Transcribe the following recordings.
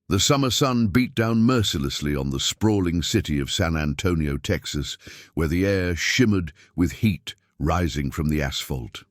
The summer sun beat down mercilessly on the sprawling city of San Antonio, Texas, where the air shimmered with heat rising from the asphalt.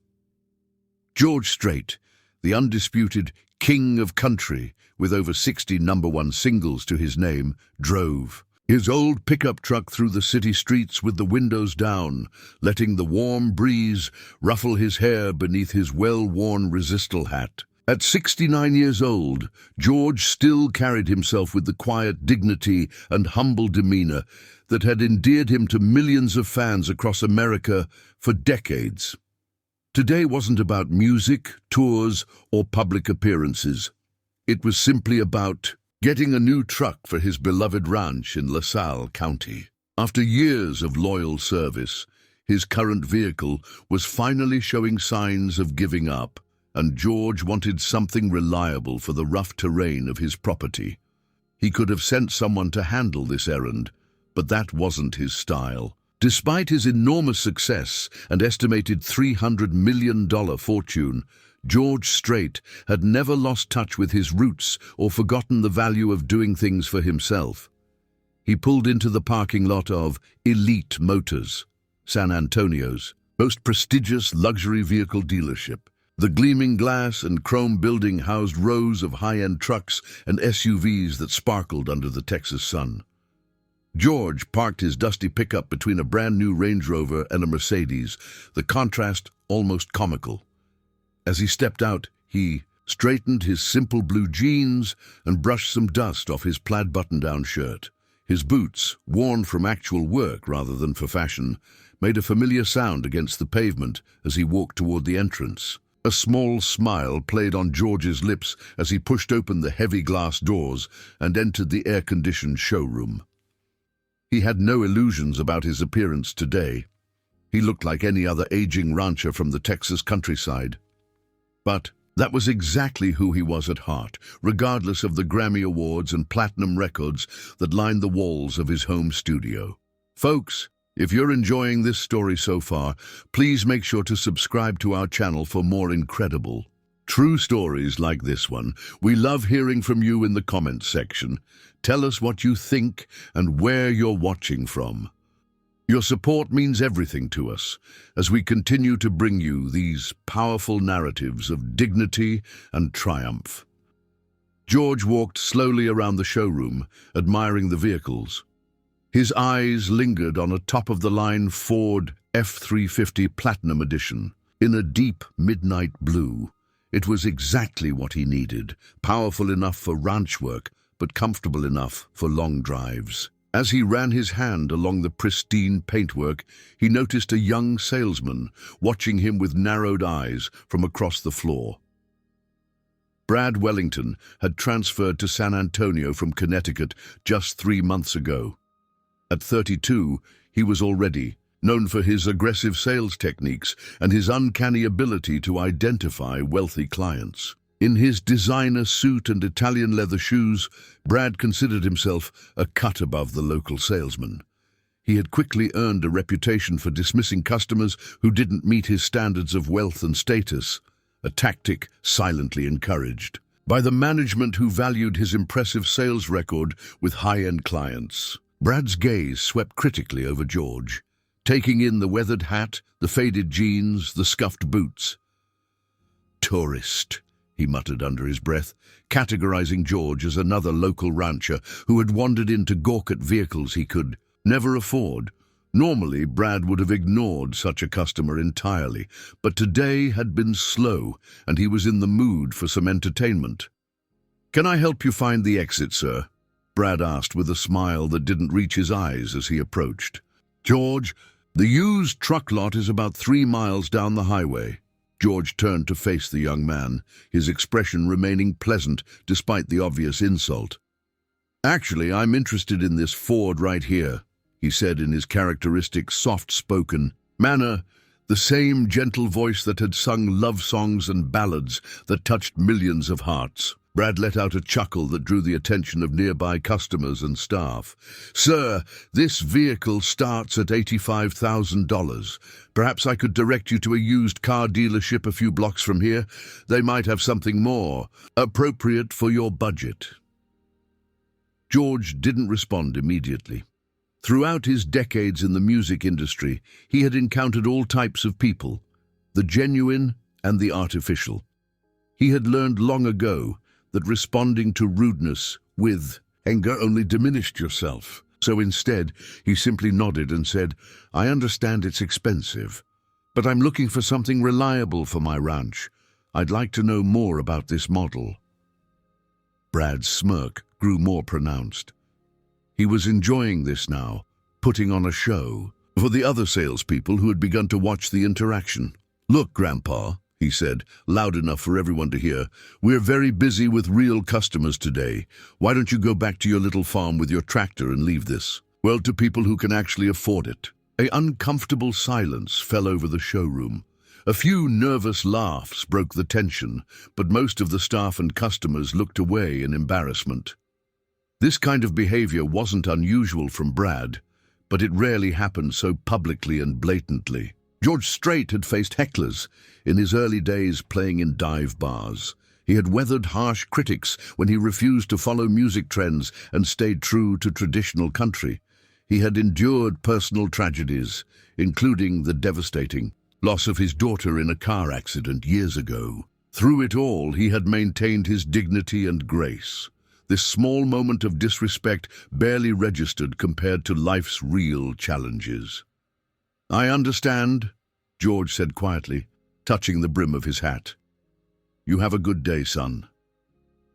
George Strait, the undisputed king of country, with over 60 #1 singles to his name, drove his old pickup truck through the city streets with the windows down, letting the warm breeze ruffle his hair beneath his well-worn resistal hat. At 69 years old, George still carried himself with the quiet dignity and humble demeanor that had endeared him to millions of fans across America for decades. Today wasn't about music, tours, or public appearances. It was simply about getting a new truck for his beloved ranch in LaSalle County. After years of loyal service, his current vehicle was finally showing signs of giving up, and George wanted something reliable for the rough terrain of his property. He could have sent someone to handle this errand, but that wasn't his style. Despite his enormous success and estimated $300 million fortune, George Strait had never lost touch with his roots or forgotten the value of doing things for himself. He pulled into the parking lot of Elite Motors, San Antonio's most prestigious luxury vehicle dealership. The gleaming glass and chrome building housed rows of high-end trucks and SUVs that sparkled under the Texas sun. George parked his dusty pickup between a brand-new Range Rover and a Mercedes, the contrast almost comical. As he stepped out, he straightened his simple blue jeans and brushed some dust off his plaid button-down shirt. His boots, worn from actual work rather than for fashion, made a familiar sound against the pavement as he walked toward the entrance. A small smile played on George's lips as he pushed open the heavy glass doors and entered the air-conditioned showroom. He had no illusions about his appearance today. He looked like any other aging rancher from the Texas countryside. But that was exactly who he was at heart, regardless of the Grammy Awards and platinum records that lined the walls of his home studio. Folks, if you're enjoying this story so far, please make sure to subscribe to our channel for more incredible, true stories like this one. We love hearing from you in the comments section. Tell us what you think and where you're watching from. Your support means everything to us as we continue to bring you these powerful narratives of dignity and triumph. George walked slowly around the showroom, admiring the vehicles. His eyes lingered on a top-of-the-line Ford F-350 Platinum Edition in a deep midnight blue. It was exactly what he needed, powerful enough for ranch work, but comfortable enough for long drives. As he ran his hand along the pristine paintwork, he noticed a young salesman watching him with narrowed eyes from across the floor. Brad Wellington had transferred to San Antonio from Connecticut just 3 months ago. At 32, he was already known for his aggressive sales techniques and his uncanny ability to identify wealthy clients. In his designer suit and Italian leather shoes, Brad considered himself a cut above the local salesman. He had quickly earned a reputation for dismissing customers who didn't meet his standards of wealth and status, a tactic silently encouraged by the management who valued his impressive sales record with high-end clients. Brad's gaze swept critically over George, taking in the weathered hat, the faded jeans, the scuffed boots. "Tourist," he muttered under his breath, categorizing George as another local rancher who had wandered in to gawk at vehicles he could never afford. Normally, Brad would have ignored such a customer entirely, but today had been slow, and he was in the mood for some entertainment. "Can I help you find the exit, sir?" Brad asked with a smile that didn't reach his eyes as he approached. "George, the used truck lot is about 3 miles down the highway." George turned to face the young man, his expression remaining pleasant despite the obvious insult. "Actually, I'm interested in this Ford right here," he said in his characteristic soft-spoken manner, the same gentle voice that had sung love songs and ballads that touched millions of hearts. Brad let out a chuckle that drew the attention of nearby customers and staff. "Sir, this vehicle starts at $85,000. Perhaps I could direct you to a used car dealership a few blocks from here. They might have something more appropriate for your budget." George didn't respond immediately. Throughout his decades in the music industry, he had encountered all types of people, the genuine and the artificial. He had learned long ago that responding to rudeness with anger only diminished yourself. So instead, he simply nodded and said, "I understand it's expensive, but I'm looking for something reliable for my ranch. I'd like to know more about this model." Brad's smirk grew more pronounced. He was enjoying this now, putting on a show for the other salespeople who had begun to watch the interaction. "Look, Grandpa," he said, loud enough for everyone to hear, "we're very busy with real customers today. Why don't you go back to your little farm with your tractor and leave this, well, to people who can actually afford it?" An uncomfortable silence fell over the showroom. A few nervous laughs broke the tension, but most of the staff and customers looked away in embarrassment. This kind of behavior wasn't unusual from Brad, but it rarely happened so publicly and blatantly. George Strait had faced hecklers in his early days playing in dive bars. He had weathered harsh critics when he refused to follow music trends and stayed true to traditional country. He had endured personal tragedies, including the devastating loss of his daughter in a car accident years ago. Through it all, he had maintained his dignity and grace. This small moment of disrespect barely registered compared to life's real challenges. "I understand," George said quietly, touching the brim of his hat. "You have a good day, son."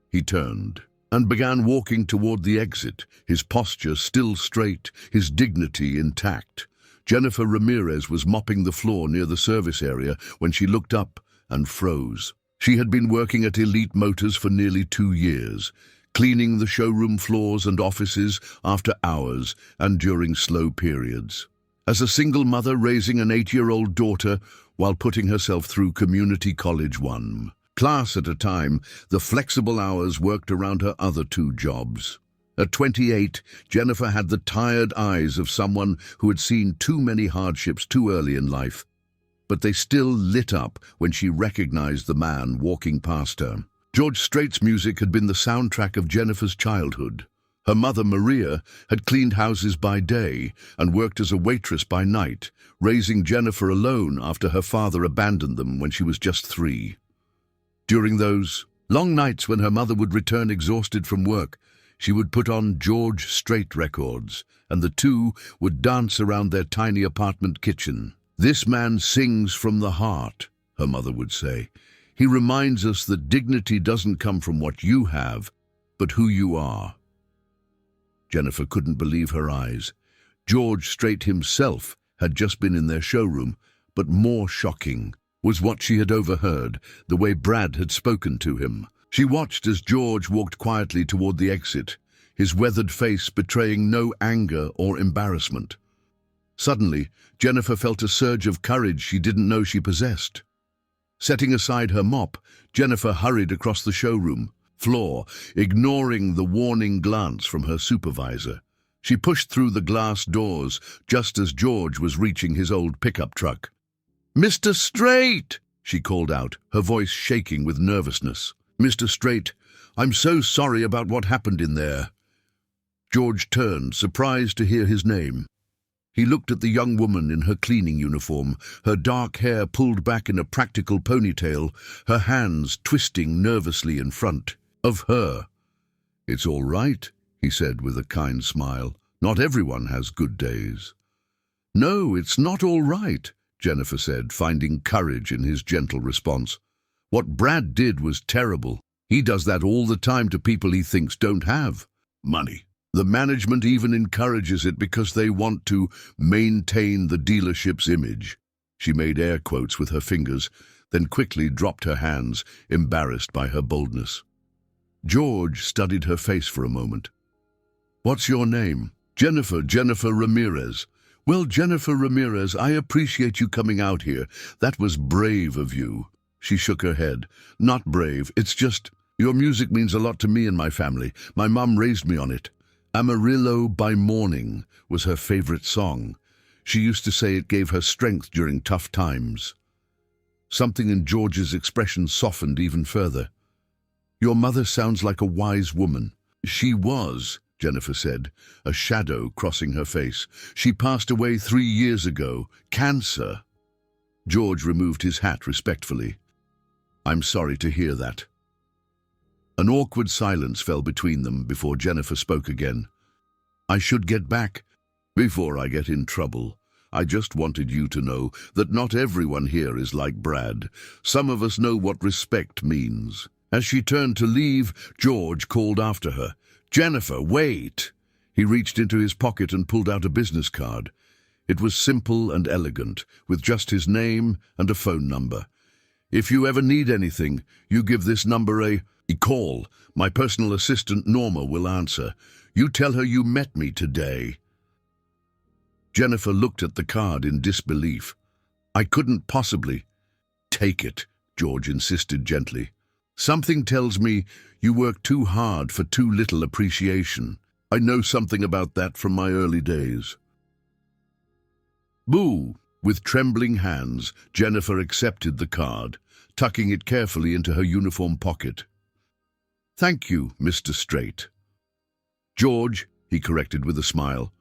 He turned and began walking toward the exit, his posture still straight, his dignity intact. Jennifer Ramirez was mopping the floor near the service area when she looked up and froze. She had been working at Elite Motors for nearly 2 years, cleaning the showroom floors and offices after hours and during slow periods. As a single mother raising an 8-year-old daughter while putting herself through community college 1 class at a time, the flexible hours worked around her other 2 jobs. At 28, Jennifer had the tired eyes of someone who had seen too many hardships too early in life, but they still lit up when she recognized the man walking past her. George Strait's music had been the soundtrack of Jennifer's childhood. Her mother, Maria, had cleaned houses by day and worked as a waitress by night, raising Jennifer alone after her father abandoned them when she was just 3. During those long nights when her mother would return exhausted from work, she would put on George Strait records, and the two would dance around their tiny apartment kitchen. "This man sings from the heart," her mother would say. "He reminds us that dignity doesn't come from what you have, but who you are." Jennifer couldn't believe her eyes. George Strait himself had just been in their showroom, but more shocking was what she had overheard, the way Brad had spoken to him. She watched as George walked quietly toward the exit, his weathered face betraying no anger or embarrassment. Suddenly, Jennifer felt a surge of courage she didn't know she possessed. Setting aside her mop, Jennifer hurried across the showroom floor, ignoring the warning glance from her supervisor. She pushed through the glass doors just as George was reaching his old pickup truck. "Mr. Strait!" she called out, her voice shaking with nervousness. "Mr. Strait, I'm so sorry about what happened in there." George turned, surprised to hear his name. He looked at the young woman in her cleaning uniform, her dark hair pulled back in a practical ponytail, her hands twisting nervously in front of her. "It's all right," he said with a kind smile. "Not everyone has good days." "No, it's not all right," Jennifer said, finding courage in his gentle response. "What Brad did was terrible. He does that all the time to people he thinks don't have money. The management even encourages it because they want to maintain the dealership's image." She made air quotes with her fingers, then quickly dropped her hands, embarrassed by her boldness. George studied her face for a moment. "What's your name?" Jennifer Ramirez." "Well, Jennifer Ramirez, I appreciate you coming out here. That was brave of you." She shook her head. "Not brave, it's just, your music means a lot to me and my family. My mom raised me on it. Amarillo by Morning was her favorite song. She used to say it gave her strength during tough times." Something in George's expression softened even further. "Your mother sounds like a wise woman." "She was," Jennifer said, a shadow crossing her face. She passed away 3 years ago. Cancer. George removed his hat respectfully. I'm sorry to hear that. An awkward silence fell between them before Jennifer spoke again. I should get back before I get in trouble. I just wanted you to know that not everyone here is like Brad. Some of us know what respect means. As she turned to leave, George called after her. Jennifer, wait! He reached into his pocket and pulled out a business card. It was simple and elegant, with just his name and a phone number. If you ever need anything, you give this number a call. My personal assistant Norma will answer. You tell her you met me today. Jennifer looked at the card in disbelief. I couldn't possibly. Take it, George insisted gently. Something tells me you work too hard for too little appreciation. I know something about that from my early days. Boo! With trembling hands, Jennifer accepted the card, tucking it carefully into her uniform pocket. Thank you, Mr. Strait. George, he corrected with a smile.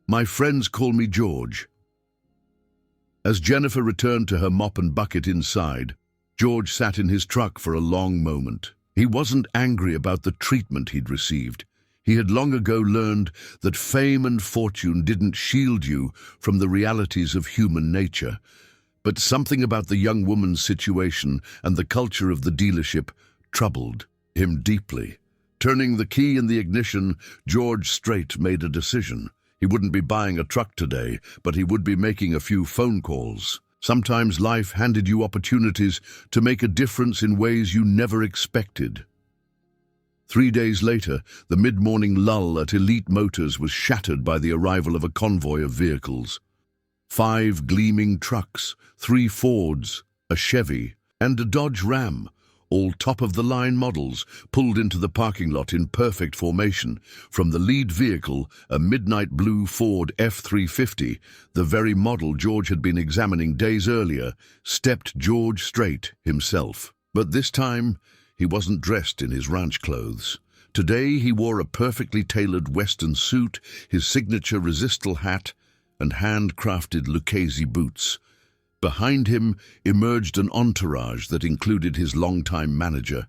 My friends call me George. As Jennifer returned to her mop and bucket inside, George sat in his truck for a long moment. He wasn't angry about the treatment he'd received. He had long ago learned that fame and fortune didn't shield you from the realities of human nature. But something about the young woman's situation and the culture of the dealership troubled him deeply. Turning the key in the ignition, George Strait made a decision. He wouldn't be buying a truck today, but he would be making a few phone calls. Sometimes life handed you opportunities to make a difference in ways you never expected. 3 days later, the mid-morning lull at Elite Motors was shattered by the arrival of a convoy of vehicles. 5 gleaming trucks, 3 Fords, a Chevy, and a Dodge Ram, all top-of-the-line models, pulled into the parking lot in perfect formation. From the lead vehicle, a midnight blue Ford F-350, the very model George had been examining days earlier, stepped George Strait himself. But this time, he wasn't dressed in his ranch clothes. Today he wore a perfectly tailored Western suit, his signature resistal hat, and hand-crafted Lucchese boots. Behind him emerged an entourage that included his longtime manager,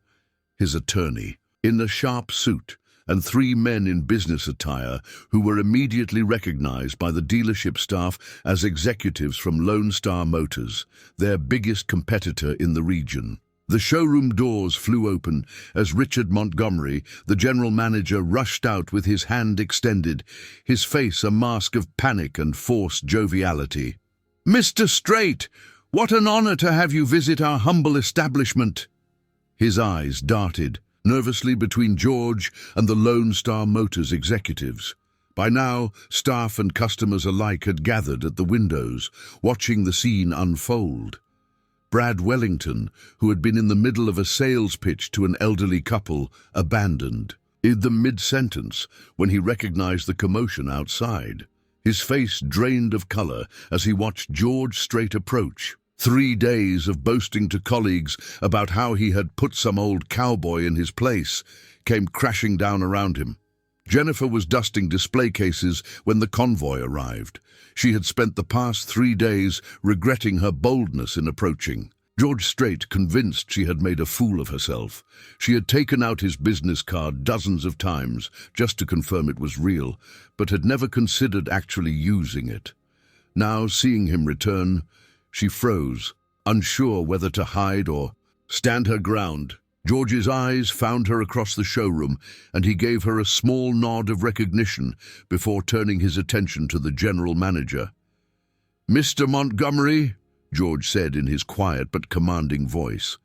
his attorney, in a sharp suit, and 3 men in business attire who were immediately recognized by the dealership staff as executives from Lone Star Motors, their biggest competitor in the region. The showroom doors flew open as Richard Montgomery, the general manager, rushed out with his hand extended, his face a mask of panic and forced joviality. Mr. Strait, what an honor to have you visit our humble establishment. His eyes darted nervously between George and the Lone Star Motors executives. By now, staff and customers alike had gathered at the windows, watching the scene unfold. Brad Wellington, who had been in the middle of a sales pitch to an elderly couple, abandoned in the mid-sentence when he recognized the commotion outside. His face drained of color as he watched George Strait approach. 3 days of boasting to colleagues about how he had put some old cowboy in his place came crashing down around him. Jennifer was dusting display cases when the convoy arrived. She had spent the past 3 days regretting her boldness in approaching. George Strait, convinced she had made a fool of herself. She had taken out his business card dozens of times just to confirm it was real, but had never considered actually using it. Now, seeing him return, she froze, unsure whether to hide or stand her ground. George's eyes found her across the showroom, and he gave her a small nod of recognition before turning his attention to the general manager. Mr. Montgomery, George said in his quiet but commanding voice,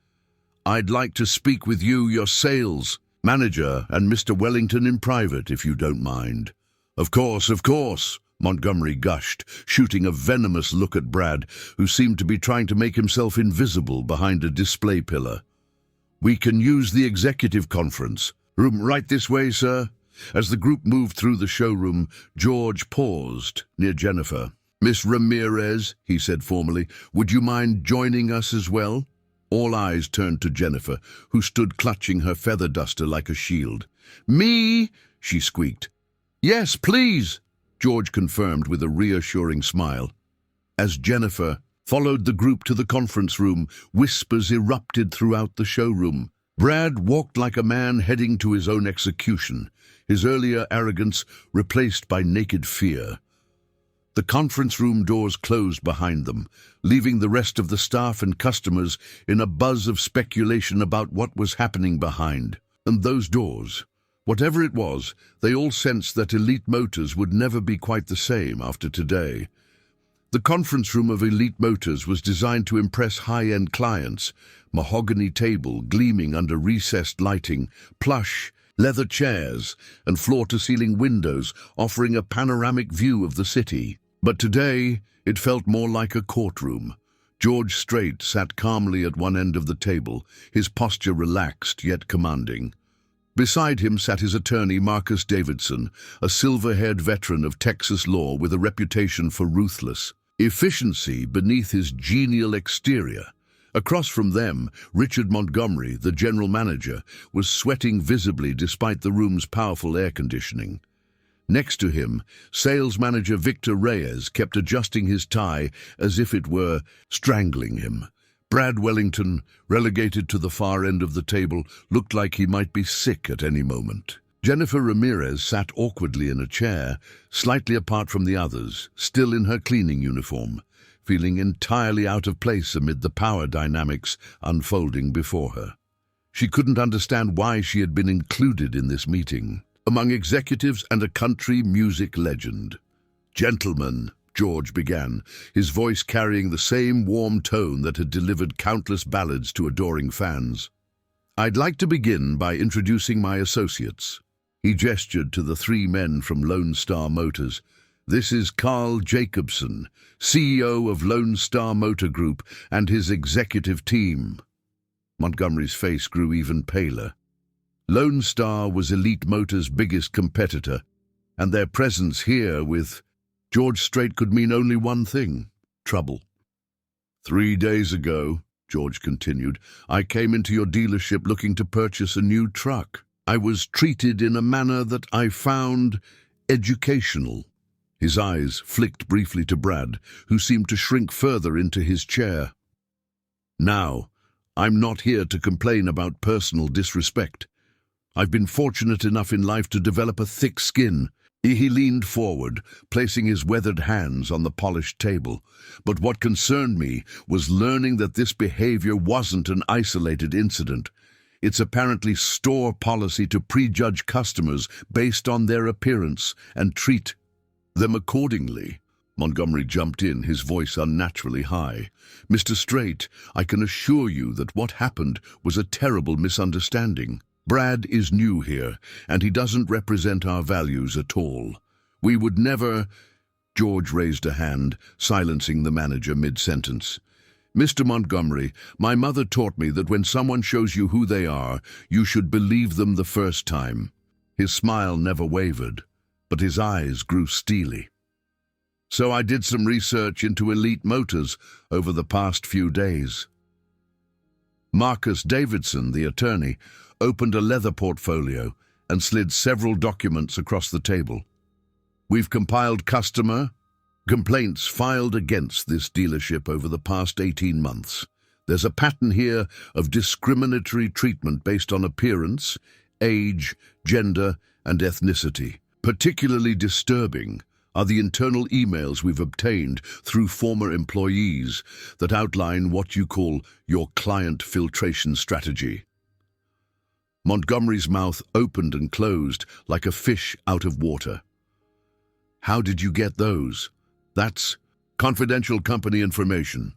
I'd like to speak with you, your sales manager, and Mr. Wellington in private, if you don't mind. Of course, Montgomery gushed, shooting a venomous look at Brad, who seemed to be trying to make himself invisible behind a display pillar. We can use the executive conference room right this way, sir. As the group moved through the showroom, George paused near Jennifer. Miss Ramirez, he said formally, would you mind joining us as well? All eyes turned to Jennifer, who stood clutching her feather duster like a shield. Me? She squeaked. "Yes, please," George confirmed with a reassuring smile. As Jennifer followed the group to the conference room, whispers erupted throughout the showroom. Brad walked like a man heading to his own execution, his earlier arrogance replaced by naked fear. The conference room doors closed behind them, leaving the rest of the staff and customers in a buzz of speculation about what was happening behind. And those doors, whatever it was, they all sensed that Elite Motors would never be quite the same after today. The conference room of Elite Motors was designed to impress high-end clients. Mahogany table gleaming under recessed lighting, plush, leather chairs, and floor-to-ceiling windows offering a panoramic view of the city. But today, it felt more like a courtroom. George Strait sat calmly at one end of the table, his posture relaxed yet commanding. Beside him sat his attorney, Marcus Davidson, a silver-haired veteran of Texas law with a reputation for ruthless efficiency beneath his genial exterior. Across from them, Richard Montgomery, the general manager, was sweating visibly despite the room's powerful air conditioning. Next to him, sales manager Victor Reyes kept adjusting his tie as if it were strangling him. Brad Wellington, relegated to the far end of the table, looked like he might be sick at any moment. Jennifer Ramirez sat awkwardly in a chair, slightly apart from the others, still in her cleaning uniform, feeling entirely out of place amid the power dynamics unfolding before her. She couldn't understand why she had been included in this meeting, among executives and a country music legend. "Gentlemen," George began, his voice carrying the same warm tone that had delivered countless ballads to adoring fans. "I'd like to begin by introducing my associates." He gestured to the three men from Lone Star Motors. "This is Carl Jacobson, CEO of Lone Star Motor Group and his executive team." Montgomery's face grew even paler. Lone Star was Elite Motors' biggest competitor, and their presence here with George Strait could mean only one thing: trouble. "3 days ago," George continued, "I came into your dealership looking to purchase a new truck. I was treated in a manner that I found educational." His eyes flicked briefly to Brad, who seemed to shrink further into his chair. "Now, I'm not here to complain about personal disrespect. I've been fortunate enough in life to develop a thick skin." He leaned forward, placing his weathered hands on the polished table. "But what concerned me was learning that this behavior wasn't an isolated incident. It's apparently store policy to prejudge customers based on their appearance and treat them accordingly." Montgomery jumped in, his voice unnaturally high. "Mr. Strait, I can assure you that what happened was a terrible misunderstanding. Brad is new here, and he doesn't represent our values at all. We would never—" George raised a hand, silencing the manager mid-sentence. "Mr. Montgomery, my mother taught me that when someone shows you who they are, you should believe them the first time." His smile never wavered, but his eyes grew steely. "So I did some research into Elite Motors over the past few days." Marcus Davidson, the attorney, opened a leather portfolio and slid several documents across the table. "We've compiled customer complaints filed against this dealership over the past 18 months. There's a pattern here of discriminatory treatment based on appearance, age, gender, and ethnicity. Particularly disturbing are the internal emails we've obtained through former employees that outline what you call your client filtration strategy." Montgomery's mouth opened and closed like a fish out of water. "How did you get those?" "That's confidential company information.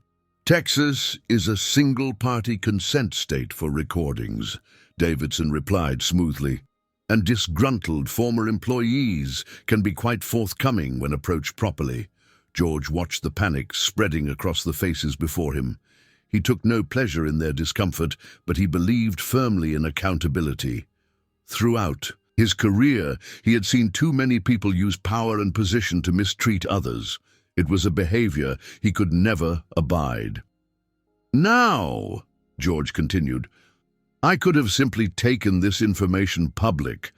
Texas is a single-party consent state for recordings," Davidson replied smoothly. "And disgruntled former employees can be quite forthcoming when approached properly." George watched the panic spreading across the faces before him. He took no pleasure in their discomfort, but he believed firmly in accountability. Throughout his career, he had seen too many people use power and position to mistreat others. It was a behavior he could never abide. "Now," George continued, "I could have simply taken this information public,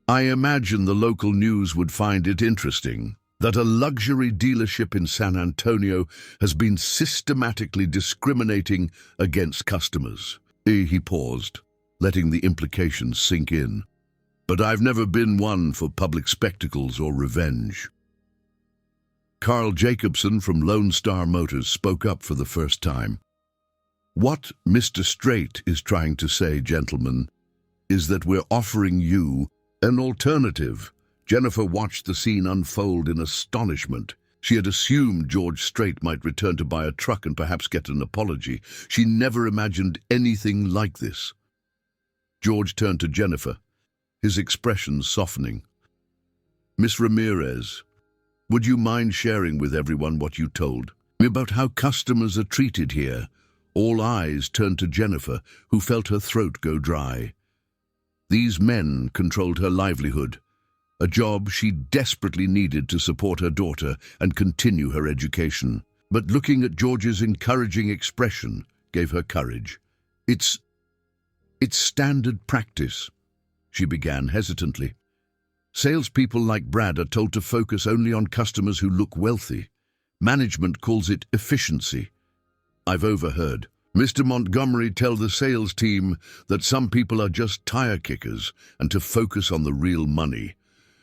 I imagine the local news would find it interesting that a luxury dealership in San Antonio has been systematically discriminating against customers. He paused, letting the implications sink in. But I've never been one for public spectacles or revenge. Carl Jacobson from Lone Star Motors spoke up for the first time. What Mr. Strait is trying to say, gentlemen, is that we're offering you an alternative. Jennifer watched the scene unfold in astonishment. She had assumed George Strait might return to buy a truck and perhaps get an apology. She never imagined anything like this. George turned to Jennifer, his expression softening. Miss Ramirez, would you mind sharing with everyone what you told me about how customers are treated here? All eyes turned to Jennifer, who felt her throat go dry. These men controlled her livelihood, a job she desperately needed to support her daughter and continue her education. But looking at George's encouraging expression gave her courage. It's standard practice, she began hesitantly. Salespeople like Brad are told to focus only on customers who look wealthy. Management calls it efficiency. I've overheard Mr. Montgomery tell the sales team that some people are just tire kickers and to focus on the real money.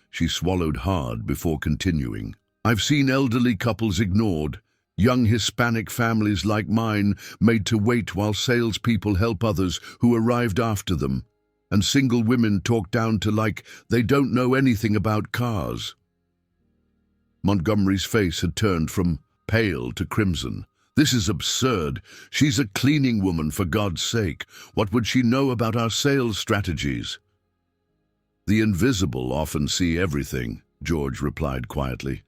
She swallowed hard before continuing. I've seen elderly couples ignored, young Hispanic families like mine made to wait while salespeople help others who arrived after them, and single women talked down to like they don't know anything about cars. Montgomery's face had turned from pale to crimson. This is absurd. She's a cleaning woman, for God's sake. What would she know about our sales strategies? The invisible often see everything, George replied quietly,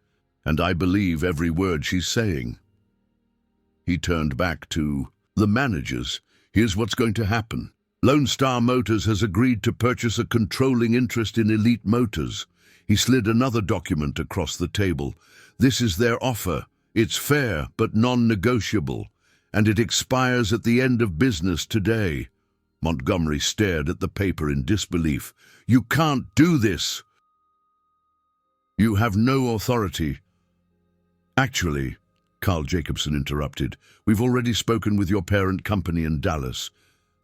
and I believe every word she's saying. He turned back to the managers. Here's what's going to happen. Lone Star Motors has agreed to purchase a controlling interest in Elite Motors. He slid another document across the table. This is their offer. It's fair but non-negotiable, and it expires at the end of business today. Montgomery stared at the paper in disbelief. You can't do this. You have no authority. Actually, Carl Jacobson interrupted, we've already spoken with your parent company in Dallas.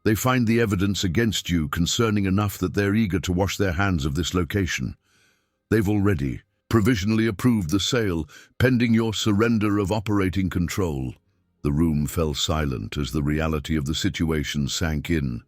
They find the evidence against you concerning enough that they're eager to wash their hands of this location. They've already provisionally approved the sale, pending your surrender of operating control. The room fell silent as the reality of the situation sank in.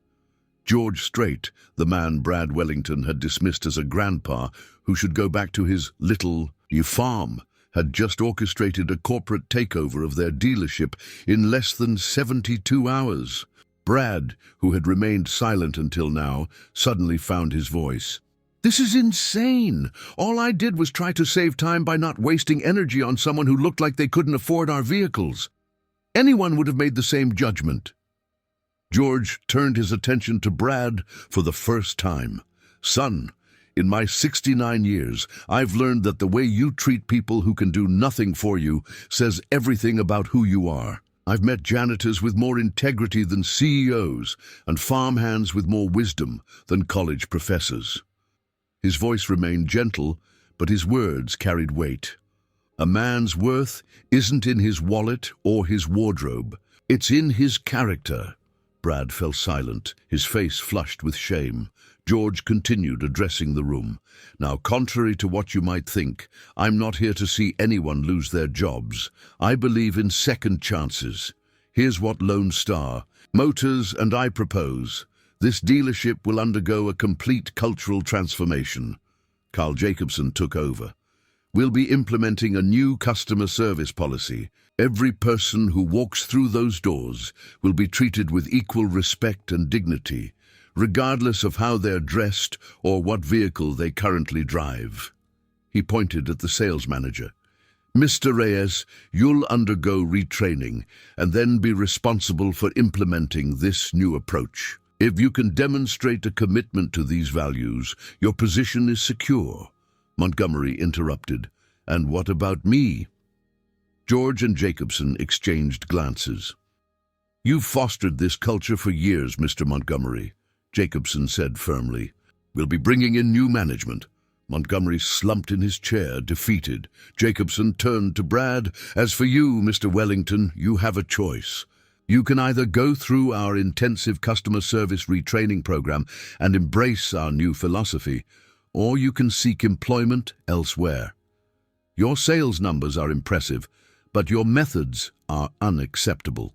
George Strait, the man Brad Wellington had dismissed as a grandpa who should go back to his little farm, had just orchestrated a corporate takeover of their dealership in less than 72 hours. Brad, who had remained silent until now, suddenly found his voice. This is insane. All I did was try to save time by not wasting energy on someone who looked like they couldn't afford our vehicles. Anyone would have made the same judgment. George turned his attention to Brad for the first time. Son, in my 69 years, I've learned that the way you treat people who can do nothing for you says everything about who you are. I've met janitors with more integrity than CEOs and farmhands with more wisdom than college professors. His voice remained gentle, but his words carried weight. A man's worth isn't in his wallet or his wardrobe. It's in his character. Brad fell silent, his face flushed with shame. George continued, addressing the room. Now, contrary to what you might think, I'm not here to see anyone lose their jobs. I believe in second chances. Here's what Lone Star Motors and I propose. This dealership will undergo a complete cultural transformation. Carl Jacobson took over. We'll be implementing a new customer service policy. Every person who walks through those doors will be treated with equal respect and dignity, regardless of how they're dressed or what vehicle they currently drive. He pointed at the sales manager. Mr. Reyes, you'll undergo retraining and then be responsible for implementing this new approach. If you can demonstrate a commitment to these values, your position is secure. Montgomery interrupted. And what about me? George and Jacobson exchanged glances. You've fostered this culture for years, Mr. Montgomery, Jacobson said firmly. We'll be bringing in new management." Montgomery slumped in his chair, defeated. Jacobson turned to Brad. "As for you, Mr. Wellington, you have a choice. You can either go through our intensive customer service retraining program and embrace our new philosophy, or you can seek employment elsewhere. Your sales numbers are impressive, but your methods are unacceptable."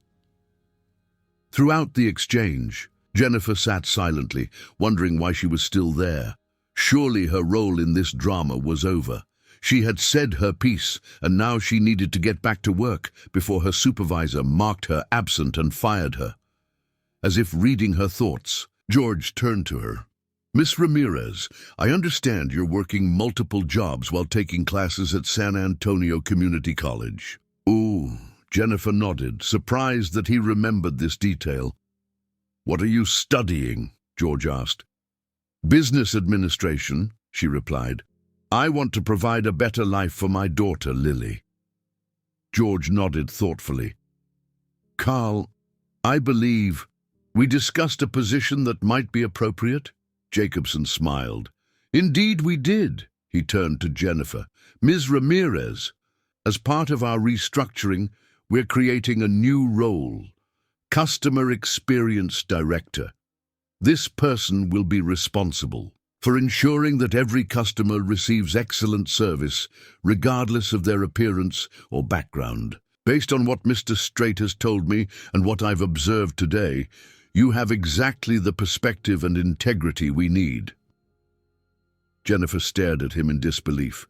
Throughout the exchange, Jennifer sat silently, wondering why she was still there. Surely her role in this drama was over. She had said her piece, and now she needed to get back to work before her supervisor marked her absent and fired her. As if reading her thoughts, George turned to her. "Miss Ramirez, I understand you're working multiple jobs while taking classes at San Antonio Community College." "Ooh," Jennifer nodded, surprised that he remembered this detail. "What are you studying?" George asked. "Business administration," she replied. "I want to provide a better life for my daughter, Lily." George nodded thoughtfully. "Carl, I believe we discussed a position that might be appropriate." Jacobson smiled. "Indeed we did." He turned to Jennifer. "Ms. Ramirez, as part of our restructuring, we're creating a new role, Customer Experience Director. This person will be responsible for ensuring that every customer receives excellent service, regardless of their appearance or background. Based on what Mr. Strait has told me and what I've observed today, you have exactly the perspective and integrity we need." Jennifer stared at him in disbelief.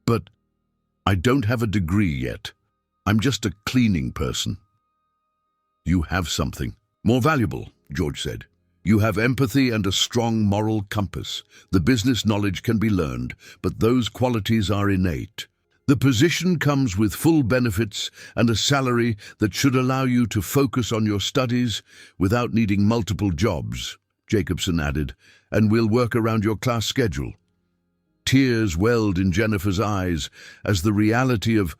"But I don't have a degree yet. I'm just a cleaning person." "You have something more valuable," George said. "You have empathy and a strong moral compass. The business knowledge can be learned, but those qualities are innate. The position comes with full benefits and a salary that should allow you to focus on your studies without needing multiple jobs," Jacobson added, "and we'll work around your class schedule." Tears welled in Jennifer's eyes as the reality of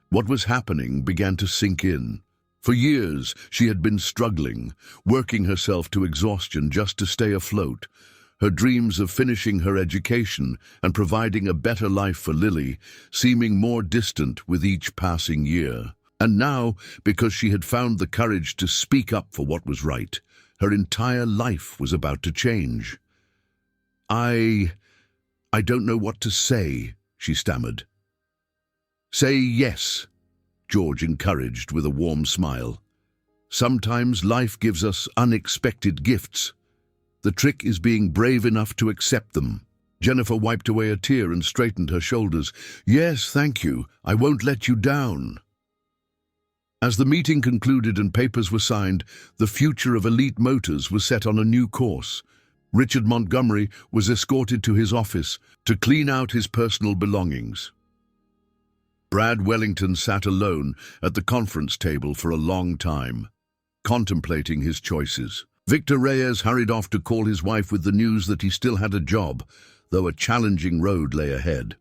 what was happening began to sink in. For years, she had been struggling, working herself to exhaustion just to stay afloat. Her dreams of finishing her education and providing a better life for Lily seeming more distant with each passing year. And now, because she had found the courage to speak up for what was right, her entire life was about to change. I don't know what to say," she stammered. "Say yes," George encouraged with a warm smile. "Sometimes life gives us unexpected gifts. The trick is being brave enough to accept them." Jennifer wiped away a tear and straightened her shoulders. "Yes, thank you. I won't let you down." As the meeting concluded and papers were signed, the future of Elite Motors was set on a new course. Richard Montgomery was escorted to his office to clean out his personal belongings. Brad Wellington sat alone at the conference table for a long time, contemplating his choices. Victor Reyes hurried off to call his wife with the news that he still had a job, though a challenging road lay ahead.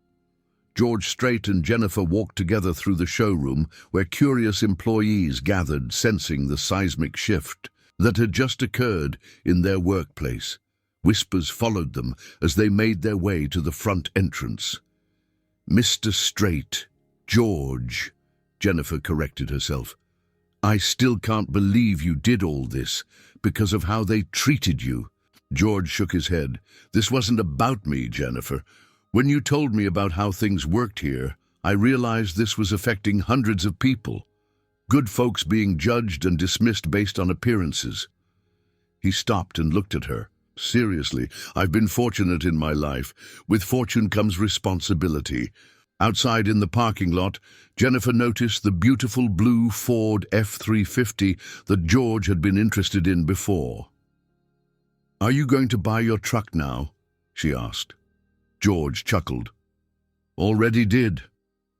George Strait and Jennifer walked together through the showroom where curious employees gathered, sensing the seismic shift that had just occurred in their workplace. Whispers followed them as they made their way to the front entrance. "Mr. Strait, George," Jennifer corrected herself. "I still can't believe you did all this because of how they treated you." George shook his head. "This wasn't about me, Jennifer. When you told me about how things worked here, I realized this was affecting hundreds of people. Good folks being judged and dismissed based on appearances." He stopped and looked at her. "Seriously, I've been fortunate in my life. With fortune comes responsibility." Outside in the parking lot, Jennifer noticed the beautiful blue Ford F-350 that George had been interested in before. "Are you going to buy your truck now?" she asked. George chuckled. "Already did.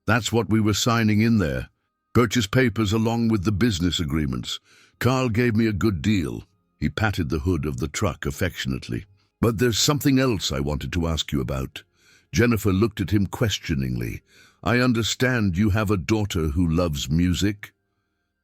That's what we were signing in there. Purchase papers along with the business agreements. Carl gave me a good deal." He patted the hood of the truck affectionately. "But there's something else I wanted to ask you about." Jennifer looked at him questioningly. "I understand you have a daughter who loves music?"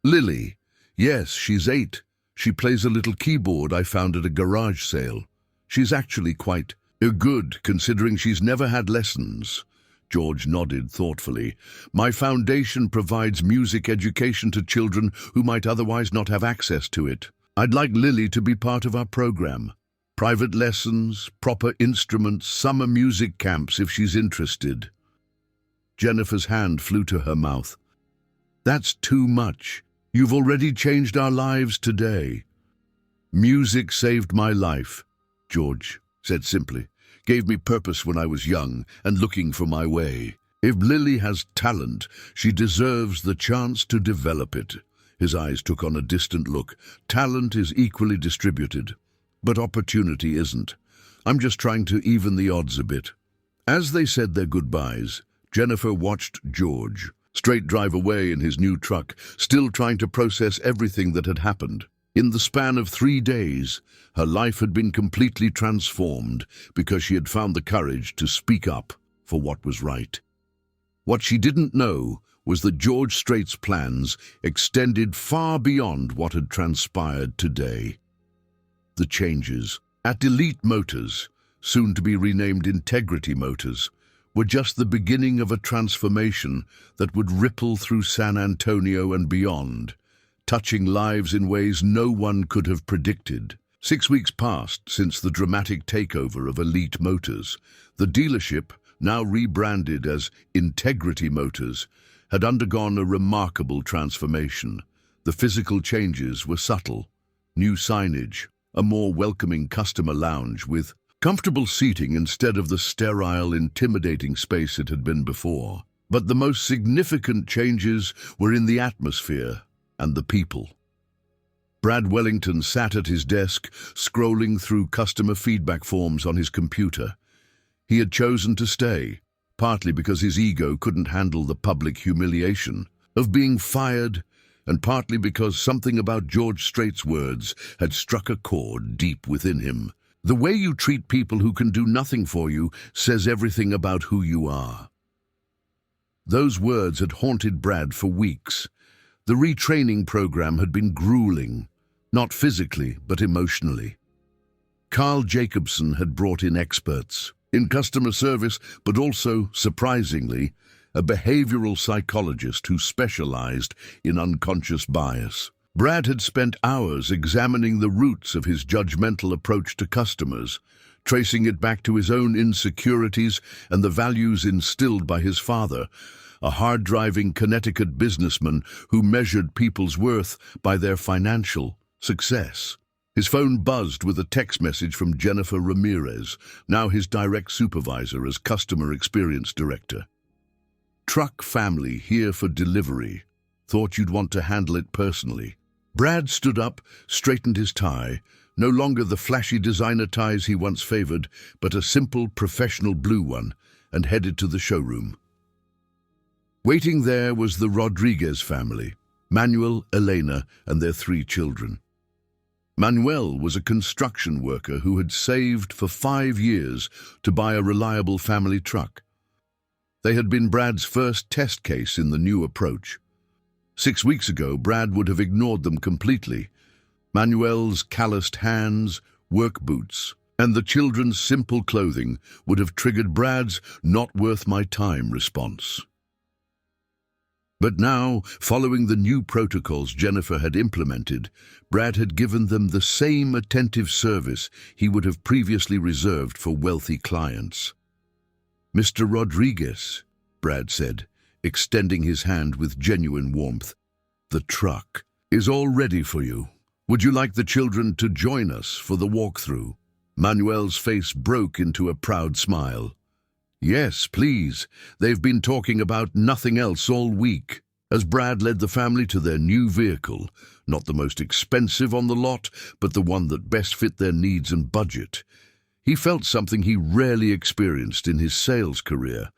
"Lily? Yes, she's 8. She plays a little keyboard I found at a garage sale. She's actually quite Good, considering she's never had lessons. George nodded thoughtfully. My foundation provides music education to children who might otherwise not have access to it. I'd like Lily to be part of our program. Private lessons, proper instruments, summer music camps if she's interested. Jennifer's hand flew to her mouth. That's too much. You've already changed our lives today. Music saved my life, George said simply. Gave me purpose when I was young and looking for my way. If Lily has talent, she deserves the chance to develop it. His eyes took on a distant look. Talent is equally distributed, but opportunity isn't. I'm just trying to even the odds a bit. As they said their goodbyes, Jennifer watched George Strait drive away in his new truck, still trying to process everything that had happened. In the span of 3 days, her life had been completely transformed because she had found the courage to speak up for what was right. What she didn't know was that George Strait's plans extended far beyond what had transpired today. The changes at Elite Motors, soon to be renamed Integrity Motors, were just the beginning of a transformation that would ripple through San Antonio and beyond, touching lives in ways no one could have predicted. 6 weeks passed since the dramatic takeover of Elite Motors. The dealership, now rebranded as Integrity Motors, had undergone a remarkable transformation. The physical changes were subtle. New signage, a more welcoming customer lounge with comfortable seating instead of the sterile, intimidating space it had been before. But the most significant changes were in the atmosphere and the people. Brad Wellington sat at his desk, scrolling through customer feedback forms on his computer. He had chosen to stay, partly because his ego couldn't handle the public humiliation of being fired, and partly because something about George Strait's words had struck a chord deep within him. The way you treat people who can do nothing for you says everything about who you are. Those words had haunted Brad for weeks. The retraining program had been grueling, not physically, but emotionally. Carl Jacobson had brought in experts in customer service, but also, surprisingly, a behavioral psychologist who specialized in unconscious bias. Brad had spent hours examining the roots of his judgmental approach to customers, tracing it back to his own insecurities and the values instilled by his father, a hard-driving Connecticut businessman who measured people's worth by their financial success. His phone buzzed with a text message from Jennifer Ramirez, now his direct supervisor as Customer Experience Director. Truck family here for delivery. Thought you'd want to handle it personally. Brad stood up, straightened his tie, no longer the flashy designer ties he once favored, but a simple professional blue one, and headed to the showroom. Waiting there was the Rodriguez family, Manuel, Elena, and their 3 children. Manuel was a construction worker who had saved for 5 years to buy a reliable family truck. They had been Brad's first test case in the new approach. 6 weeks ago, Brad would have ignored them completely. Manuel's calloused hands, work boots, and the children's simple clothing would have triggered Brad's "not worth my time" response. But now, following the new protocols Jennifer had implemented, Brad had given them the same attentive service he would have previously reserved for wealthy clients. "Mr. Rodriguez," Brad said, extending his hand with genuine warmth. "The truck is all ready for you. Would you like the children to join us for the walkthrough?" Manuel's face broke into a proud smile. "Yes, please. They've been talking about nothing else all week." As Brad led the family to their new vehicle, not the most expensive on the lot, but the one that best fit their needs and budget, he felt something he rarely experienced in his sales career.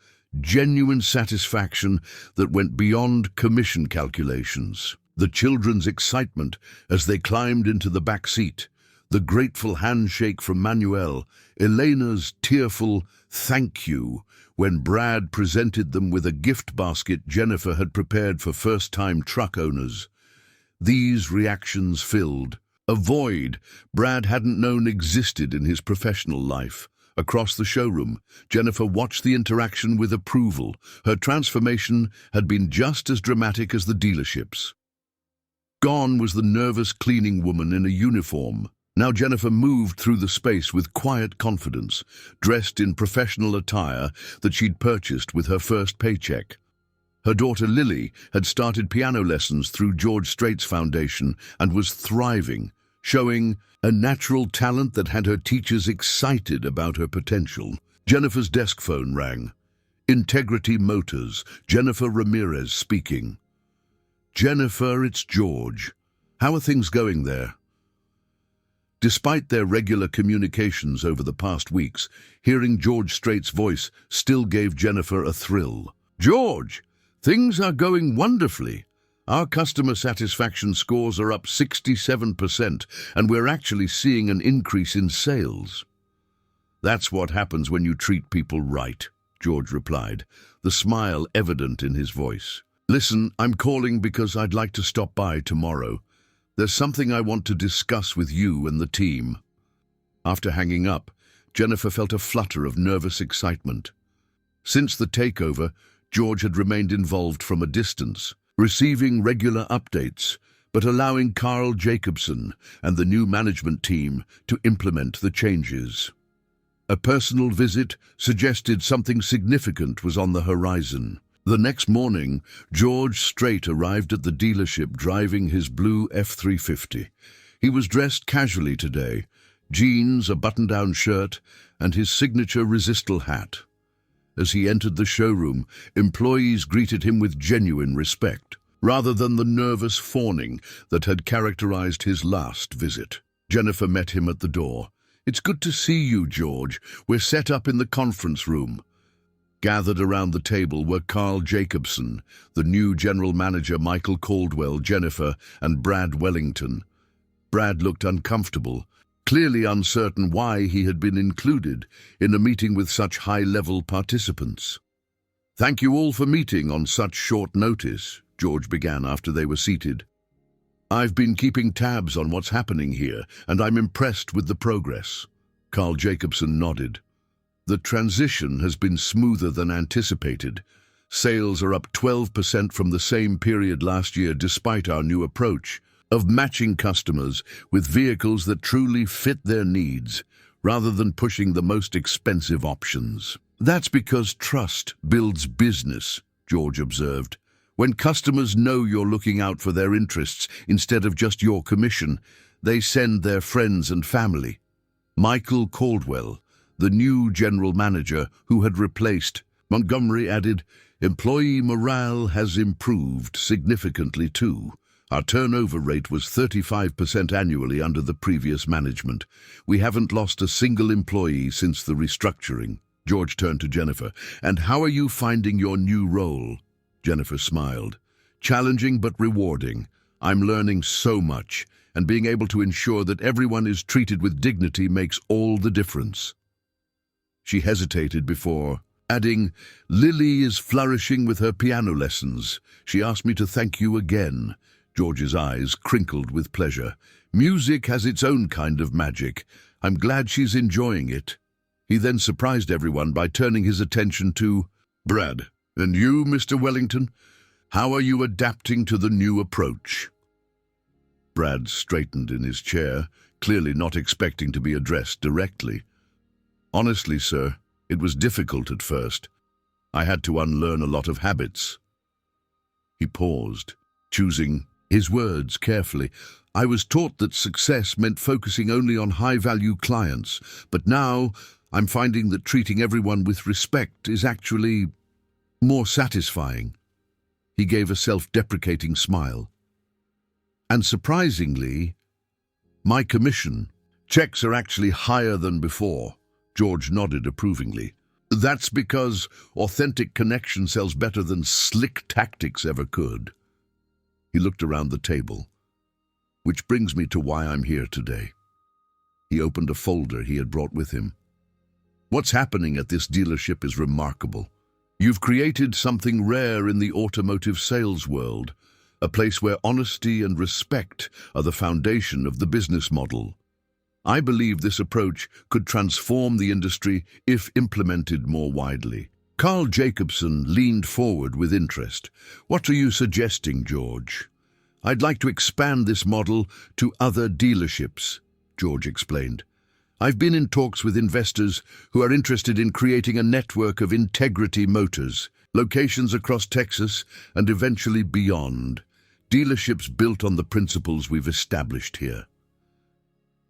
Genuine satisfaction that went beyond commission calculations. The children's excitement as they climbed into the back seat, the grateful handshake from Manuel, Elena's tearful "thank you" when Brad presented them with a gift basket Jennifer had prepared for first-time truck owners. These reactions filled a void Brad hadn't known existed in his professional life, Across the showroom, Jennifer watched the interaction with approval. Her transformation had been just as dramatic as the dealership's. Gone was the nervous cleaning woman in a uniform. Now Jennifer moved through the space with quiet confidence, dressed in professional attire that she'd purchased with her first paycheck. Her daughter Lily had started piano lessons through George Strait's foundation and was thriving, showing a natural talent that had her teachers excited about her potential. Jennifer's desk phone rang. Integrity Motors, Jennifer Ramirez speaking. Jennifer, it's George. How are things going there? Despite their regular communications over the past weeks, hearing George Strait's voice still gave Jennifer a thrill. George, things are going wonderfully. Our customer satisfaction scores are up 67%, and we're actually seeing an increase in sales. That's what happens when you treat people right, George replied, the smile evident in his voice. Listen, I'm calling because I'd like to stop by tomorrow. There's something I want to discuss with you and the team. After hanging up, Jennifer felt a flutter of nervous excitement. Since the takeover, George had remained involved from a distance, receiving regular updates, but allowing Carl Jacobson and the new management team to implement the changes. A personal visit suggested something significant was on the horizon. The next morning, George Strait arrived at the dealership driving his blue F-350. He was dressed casually today, jeans, a button-down shirt, and his signature resistal hat. As he entered the showroom, employees greeted him with genuine respect, rather than the nervous fawning that had characterized his last visit. Jennifer met him at the door. It's good to see you, George. We're set up in the conference room. Gathered around the table were Carl Jacobson, the new general manager Michael Caldwell, Jennifer, and Brad Wellington. Brad looked uncomfortable, clearly uncertain why he had been included in a meeting with such high-level participants. Thank you all for meeting on such short notice, George began after they were seated. I've been keeping tabs on what's happening here, and I'm impressed with the progress. Carl Jacobson nodded. The transition has been smoother than anticipated. Sales are up 12% from the same period last year despite our new approach of matching customers with vehicles that truly fit their needs, rather than pushing the most expensive options. That's because trust builds business, George observed. When customers know you're looking out for their interests instead of just your commission, they send their friends and family. Michael Caldwell, the new general manager who had replaced Montgomery, added, employee morale has improved significantly too. Our turnover rate was 35% annually under the previous management. We haven't lost a single employee since the restructuring. George turned to Jennifer. And how are you finding your new role? Jennifer smiled. Challenging but rewarding. I'm learning so much, and being able to ensure that everyone is treated with dignity makes all the difference. She hesitated before adding, Lily is flourishing with her piano lessons. She asked me to thank you again. George's eyes crinkled with pleasure. Music has its own kind of magic. I'm glad she's enjoying it. He then surprised everyone by turning his attention to Brad. And you, Mr. Wellington, how are you adapting to the new approach? Brad straightened in his chair, clearly not expecting to be addressed directly. Honestly, sir, it was difficult at first. I had to unlearn a lot of habits. He paused, choosing his words carefully. I was taught that success meant focusing only on high-value clients, but now I'm finding that treating everyone with respect is actually more satisfying. He gave a self-deprecating smile. And surprisingly, my commission checks are actually higher than before. George nodded approvingly. That's because authentic connection sells better than slick tactics ever could. He looked around the table. Which brings me to why I'm here today. He opened a folder he had brought with him. What's happening at this dealership is remarkable. You've created something rare in the automotive sales world, a place where honesty and respect are the foundation of the business model. I believe this approach could transform the industry if implemented more widely. Carl Jacobson leaned forward with interest. What are you suggesting, George? I'd like to expand this model to other dealerships, George explained. I've been in talks with investors who are interested in creating a network of Integrity Motors, locations across Texas and eventually beyond, dealerships built on the principles we've established here.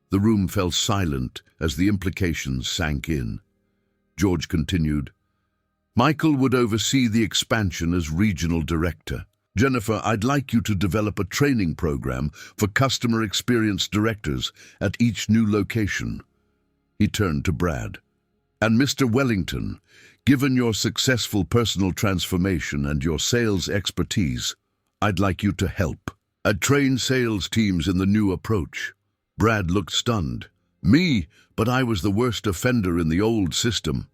The room fell silent as the implications sank in. George continued, Michael would oversee the expansion as regional director. Jennifer, I'd like you to develop a training program for customer experience directors at each new location. He turned to Brad. And Mr. Wellington, given your successful personal transformation and your sales expertise, I'd like you to help. Train sales teams in the new approach. Brad looked stunned. Me, but I was the worst offender in the old system.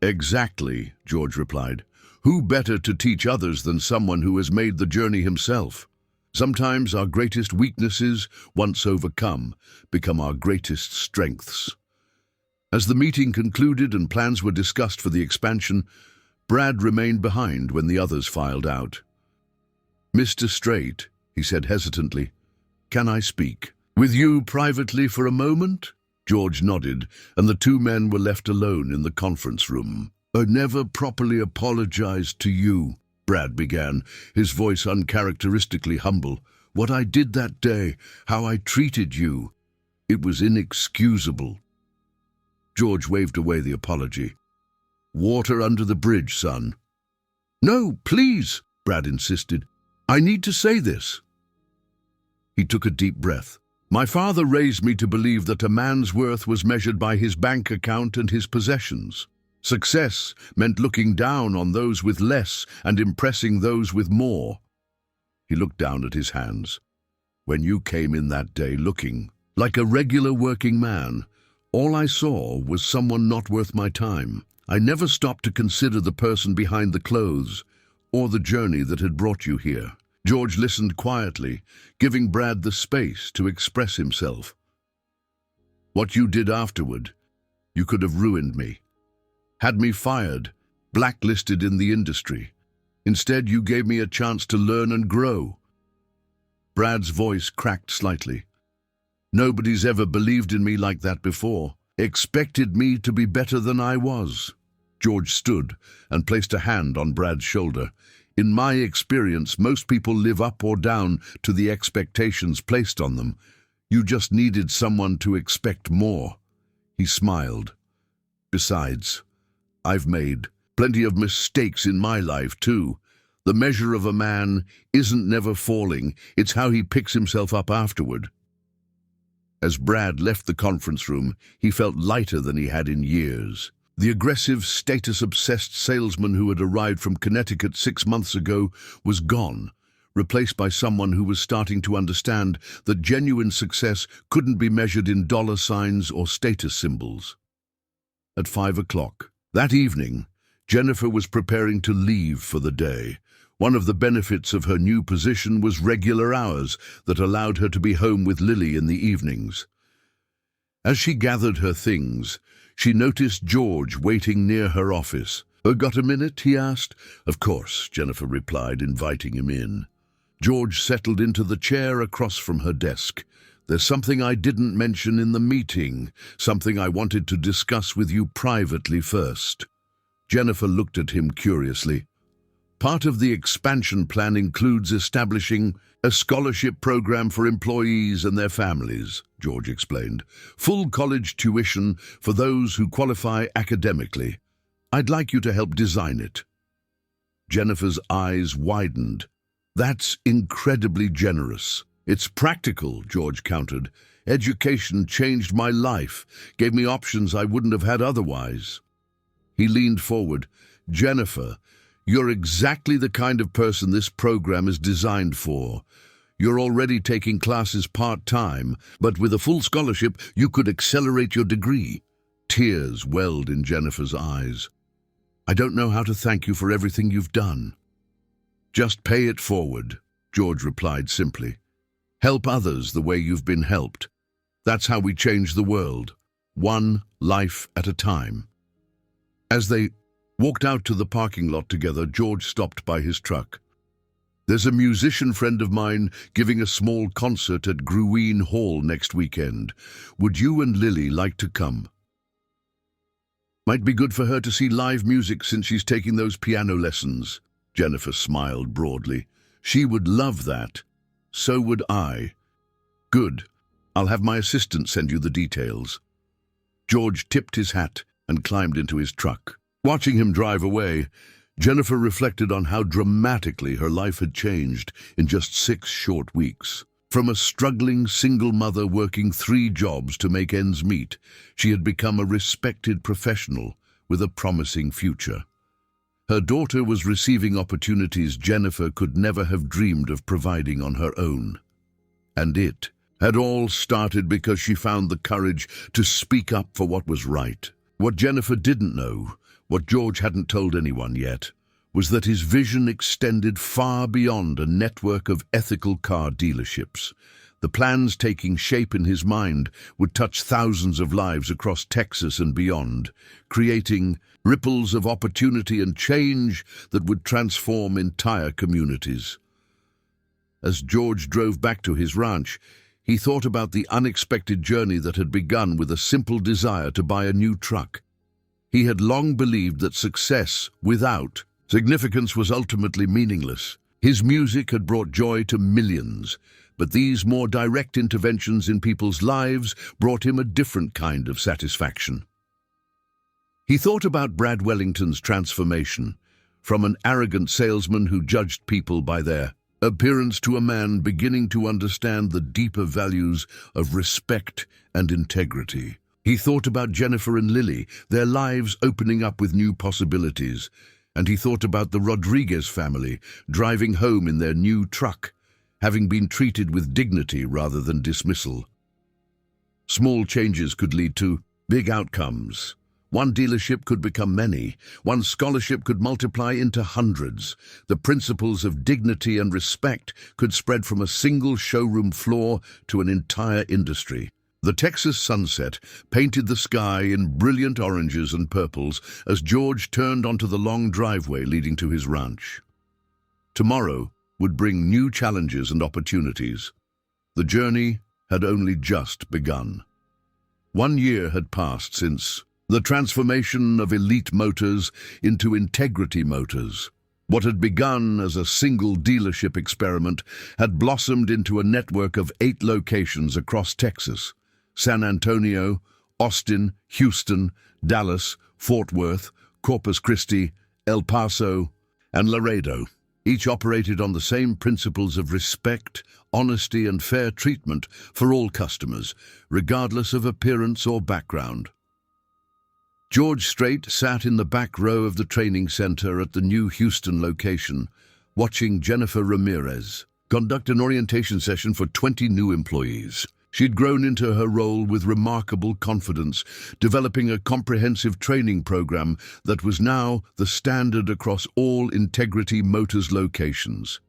Exactly, George replied. Who better to teach others than someone who has made the journey himself? Sometimes our greatest weaknesses, once overcome, become our greatest strengths. As the meeting concluded and plans were discussed for the expansion, Brad remained behind when the others filed out. Mr. Strait, he said hesitantly, can I speak with you privately for a moment? George nodded, and the two men were left alone in the conference room. I never properly apologized to you, Brad began, his voice uncharacteristically humble. What I did that day, how I treated you, it was inexcusable. George waved away the apology. Water under the bridge, son. No, please, Brad insisted. I need to say this. He took a deep breath. My father raised me to believe that a man's worth was measured by his bank account and his possessions. Success meant looking down on those with less and impressing those with more. He looked down at his hands. When you came in that day looking like a regular working man, all I saw was someone not worth my time. I never stopped to consider the person behind the clothes or the journey that had brought you here. George listened quietly, giving Brad the space to express himself. What you did afterward, you could have ruined me. Had me fired, blacklisted in the industry. Instead, you gave me a chance to learn and grow. Brad's voice cracked slightly. Nobody's ever believed in me like that before, expected me to be better than I was. George stood and placed a hand on Brad's shoulder. In my experience, most people live up or down to the expectations placed on them. You just needed someone to expect more. He smiled. Besides, I've made plenty of mistakes in my life, too. The measure of a man isn't never falling, it's how he picks himself up afterward. As Brad left the conference room, he felt lighter than he had in years. The aggressive, status-obsessed salesman who had arrived from Connecticut 6 months ago was gone, replaced by someone who was starting to understand that genuine success couldn't be measured in dollar signs or status symbols. At 5 o'clock that evening, Jennifer was preparing to leave for the day. One of the benefits of her new position was regular hours that allowed her to be home with Lily in the evenings. As she gathered her things, she noticed George waiting near her office. Got a minute?" he asked. "Of course," Jennifer replied, inviting him in. George settled into the chair across from her desk. "There's something I didn't mention in the meeting, something I wanted to discuss with you privately first." Jennifer looked at him curiously. "Part of the expansion plan includes establishing a scholarship program for employees and their families," George explained. "Full college tuition for those who qualify academically. I'd like you to help design it." Jennifer's eyes widened. "That's incredibly generous." "It's practical," George countered. "Education changed my life, gave me options I wouldn't have had otherwise." He leaned forward. "Jennifer, you're exactly the kind of person this program is designed for. You're already taking classes part-time, but with a full scholarship, you could accelerate your degree." Tears welled in Jennifer's eyes. "I don't know how to thank you for everything you've done." "Just pay it forward," George replied simply. "Help others the way you've been helped. That's how we change the world, one life at a time. As they walked out to the parking lot together, George stopped by his truck. "There's a musician friend of mine giving a small concert at Gruene Hall next weekend. Would you and Lily like to come? Might be good for her to see live music since she's taking those piano lessons." Jennifer smiled broadly. "She would love that. So would I." "Good. I'll have my assistant send you the details." George tipped his hat and climbed into his truck. Watching him drive away, Jennifer reflected on how dramatically her life had changed in just 6 short weeks. From a struggling single mother working 3 jobs to make ends meet, she had become a respected professional with a promising future. Her daughter was receiving opportunities Jennifer could never have dreamed of providing on her own. And it had all started because she found the courage to speak up for what was right. What Jennifer didn't know, what George hadn't told anyone yet, was that his vision extended far beyond a network of ethical car dealerships. The plans taking shape in his mind would touch thousands of lives across Texas and beyond, creating ripples of opportunity and change that would transform entire communities. As George drove back to his ranch, he thought about the unexpected journey that had begun with a simple desire to buy a new truck. He had long believed that success without significance was ultimately meaningless. His music had brought joy to millions, but these more direct interventions in people's lives brought him a different kind of satisfaction. He thought about Brad Wellington's transformation, from an arrogant salesman who judged people by their appearance to a man beginning to understand the deeper values of respect and integrity. He thought about Jennifer and Lily, their lives opening up with new possibilities, and he thought about the Rodriguez family driving home in their new truck, having been treated with dignity rather than dismissal. Small changes could lead to big outcomes. One dealership could become many. One scholarship could multiply into hundreds. The principles of dignity and respect could spread from a single showroom floor to an entire industry. The Texas sunset painted the sky in brilliant oranges and purples as George turned onto the long driveway leading to his ranch. Tomorrow would bring new challenges and opportunities. The journey had only just begun. 1 year had passed since the transformation of Elite Motors into Integrity Motors. What had begun as a single dealership experiment had blossomed into a network of 8 locations across Texas: San Antonio, Austin, Houston, Dallas, Fort Worth, Corpus Christi, El Paso, and Laredo. Each operated on the same principles of respect, honesty, and fair treatment for all customers, regardless of appearance or background. George Strait sat in the back row of the training center at the new Houston location, watching Jennifer Ramirez conduct an orientation session for 20 new employees. She'd grown into her role with remarkable confidence, developing a comprehensive training program that was now the standard across all Integrity Motors locations.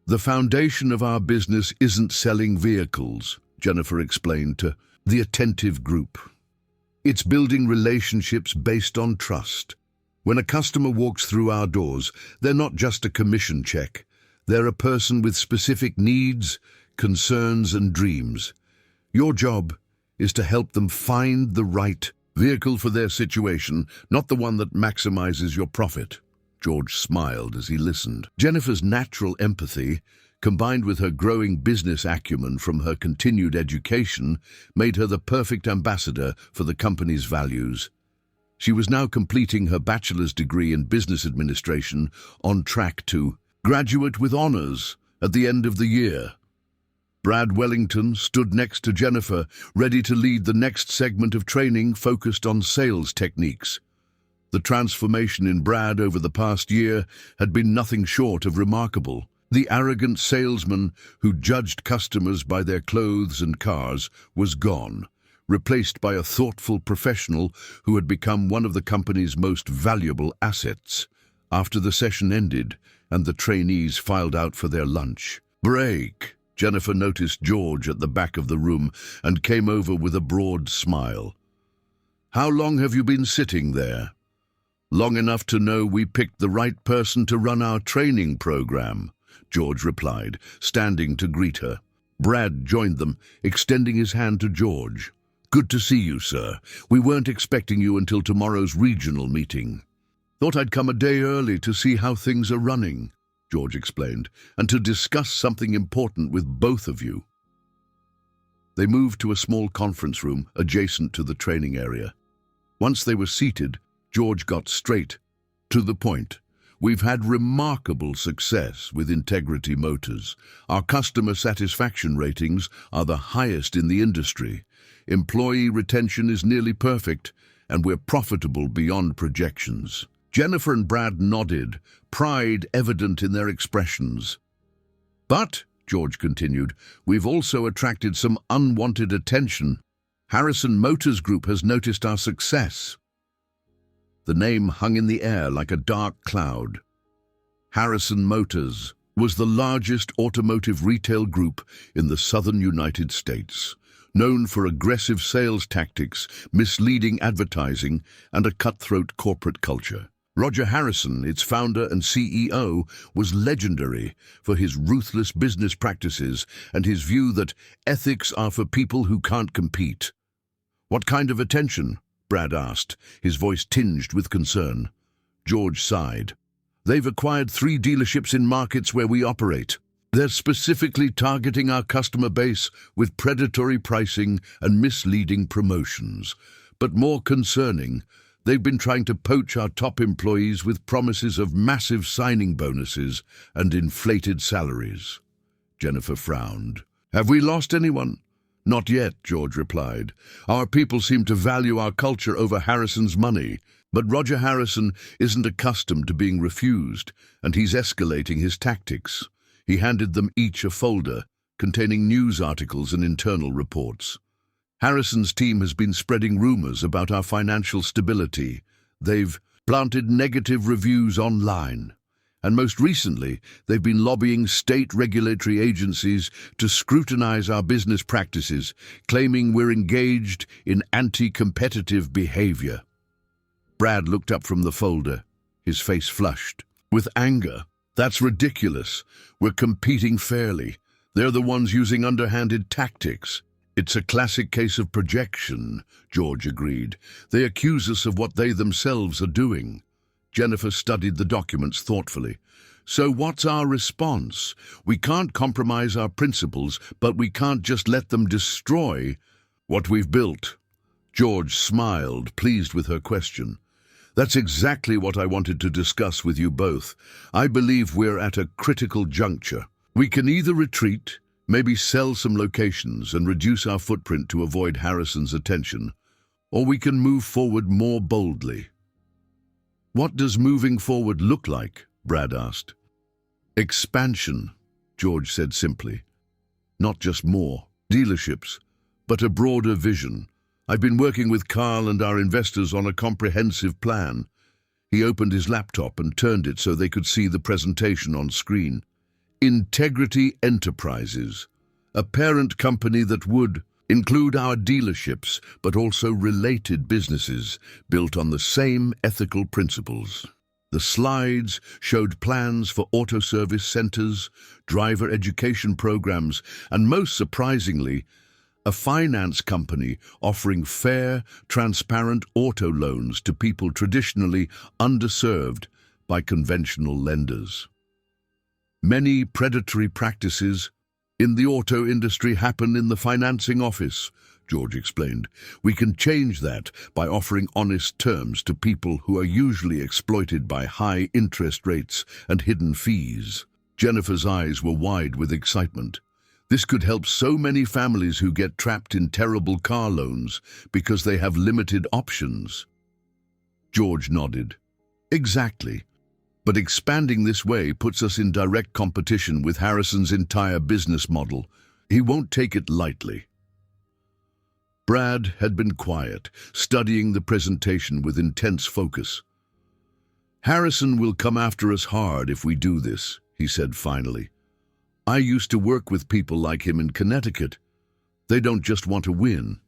"The foundation of our business isn't selling vehicles," Jennifer explained to the attentive group. "It's building relationships based on trust. When a customer walks through our doors, they're not just a commission check. They're a person with specific needs, concerns, and dreams. Your job is to help them find the right vehicle for their situation, not the one that maximizes your profit." George smiled as he listened. Jennifer's natural empathy, combined with her growing business acumen from her continued education, made her the perfect ambassador for the company's values. She was now completing her bachelor's degree in business administration, on track to graduate with honors at the end of the year. Brad Wellington stood next to Jennifer, ready to lead the next segment of training focused on sales techniques. The transformation in Brad over the past year had been nothing short of remarkable. The arrogant salesman who judged customers by their clothes and cars was gone, replaced by a thoughtful professional who had become one of the company's most valuable assets. After the session ended and the trainees filed out for their lunch break, Jennifer noticed George at the back of the room and came over with a broad smile. "How long have you been sitting there?" "Long enough to know we picked the right person to run our training program," George replied, standing to greet her. Brad joined them, extending his hand to George. "Good to see you, sir. We weren't expecting you until tomorrow's regional meeting." "Thought I'd come a day early to see how things are running," George explained, "and to discuss something important with both of you." They moved to a small conference room adjacent to the training area. Once they were seated, George got straight to the point. "We've had remarkable success with Integrity Motors. Our customer satisfaction ratings are the highest in the industry. Employee retention is nearly perfect, and we're profitable beyond projections." Jennifer and Brad nodded, pride evident in their expressions. "But," George continued, "we've also attracted some unwanted attention. Harrison Motors Group has noticed our success." The name hung in the air like a dark cloud. Harrison Motors was the largest automotive retail group in the southern United States, known for aggressive sales tactics, misleading advertising, and a cutthroat corporate culture. Roger Harrison, its founder and CEO, was legendary for his ruthless business practices and his view that ethics are for people who can't compete. "What kind of attention?" Brad asked, his voice tinged with concern. George sighed. "They've acquired 3 dealerships in markets where we operate. They're specifically targeting our customer base with predatory pricing and misleading promotions. But more concerning, they've been trying to poach our top employees with promises of massive signing bonuses and inflated salaries." Jennifer frowned. "Have we lost anyone?" "Not yet," George replied. "Our people seem to value our culture over Harrison's money. But Roger Harrison isn't accustomed to being refused, and he's escalating his tactics." He handed them each a folder containing news articles and internal reports. "Harrison's team has been spreading rumors about our financial stability. They've planted negative reviews online. And most recently, they've been lobbying state regulatory agencies to scrutinize our business practices, claiming we're engaged in anti-competitive behavior." Brad looked up from the folder, his face flushed. "With anger. That's ridiculous. We're competing fairly. They're the ones using underhanded tactics." "It's a classic case of projection," George agreed. "They accuse us of what they themselves are doing." Jennifer studied the documents thoughtfully. "So what's our response? We can't compromise our principles, but we can't just let them destroy what we've built." George smiled, pleased with her question. "That's exactly what I wanted to discuss with you both. I believe we're at a critical juncture. We can either retreat, maybe sell some locations and reduce our footprint to avoid Harrison's attention, or we can move forward more boldly." "What does moving forward look like?" Brad asked. "Expansion," George said simply. "Not just more dealerships, but a broader vision. I've been working with Carl and our investors on a comprehensive plan." He opened his laptop and turned it so they could see the presentation on screen. "Integrity Enterprises, a parent company that would include our dealerships, but also related businesses built on the same ethical principles." The slides showed plans for auto service centers, driver education programs, and most surprisingly, a finance company offering fair, transparent auto loans to people traditionally underserved by conventional lenders. "Many predatory practices in the auto industry happen in the financing office," George explained. "We can change that by offering honest terms to people who are usually exploited by high interest rates and hidden fees." Jennifer's eyes were wide with excitement. "This could help so many families who get trapped in terrible car loans because they have limited options." George nodded. "Exactly. But expanding this way puts us in direct competition with Harrison's entire business model. He won't take it lightly." Brad had been quiet, studying the presentation with intense focus. "Harrison will come after us hard if we do this," he said finally. I used to work with people like him in Connecticut. They don't just want to win,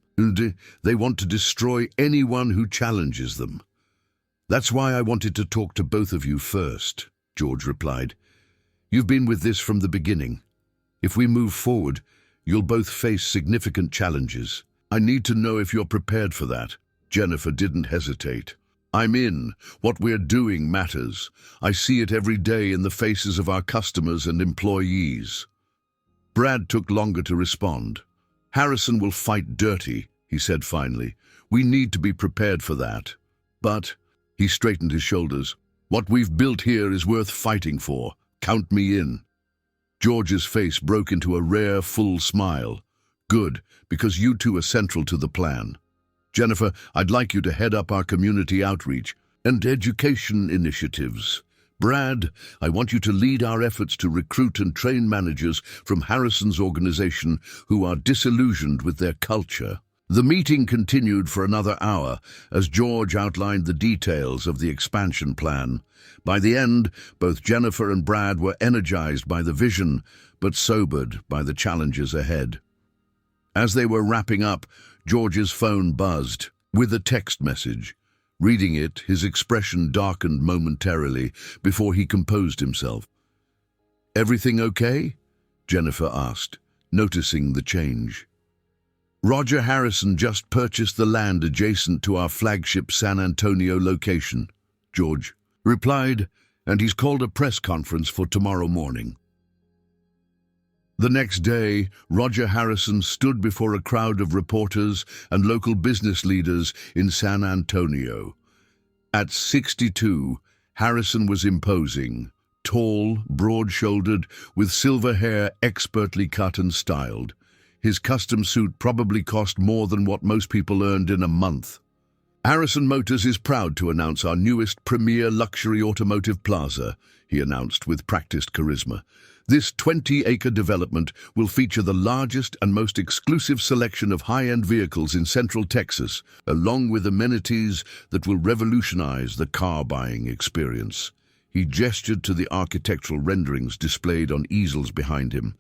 they want to destroy anyone who challenges them. That's why I wanted to talk to both of you first, George replied. You've been with this from the beginning. If we move forward, you'll both face significant challenges. I need to know if you're prepared for that. Jennifer didn't hesitate. I'm in. What we're doing matters. I see it every day in the faces of our customers and employees. Brad took longer to respond. Harrison will fight dirty, he said finally. We need to be prepared for that. But, he straightened his shoulders, what we've built here is worth fighting for. Count me in. George's face broke into a rare, full smile. Good, because you two are central to the plan. Jennifer, I'd like you to head up our community outreach and education initiatives. Brad, I want you to lead our efforts to recruit and train managers from Harrison's organization who are disillusioned with their culture. The meeting continued for another hour as George outlined the details of the expansion plan. By the end, both Jennifer and Brad were energized by the vision, but sobered by the challenges ahead. As they were wrapping up, George's phone buzzed with a text message. Reading it, his expression darkened momentarily before he composed himself. "Everything okay?" Jennifer asked, noticing the change. "Roger Harrison just purchased the land adjacent to our flagship San Antonio location," George replied, "and he's called a press conference for tomorrow morning." The next day, Roger Harrison stood before a crowd of reporters and local business leaders in San Antonio. At 62, Harrison was imposing, tall, broad-shouldered, with silver hair expertly cut and styled. His custom suit probably cost more than what most people earned in a month. "Harrison Motors is proud to announce our newest premier luxury automotive plaza," he announced with practiced charisma. "This 20-acre development will feature the largest and most exclusive selection of high-end vehicles in Central Texas, along with amenities that will revolutionize the car-buying experience." He gestured to the architectural renderings displayed on easels behind him.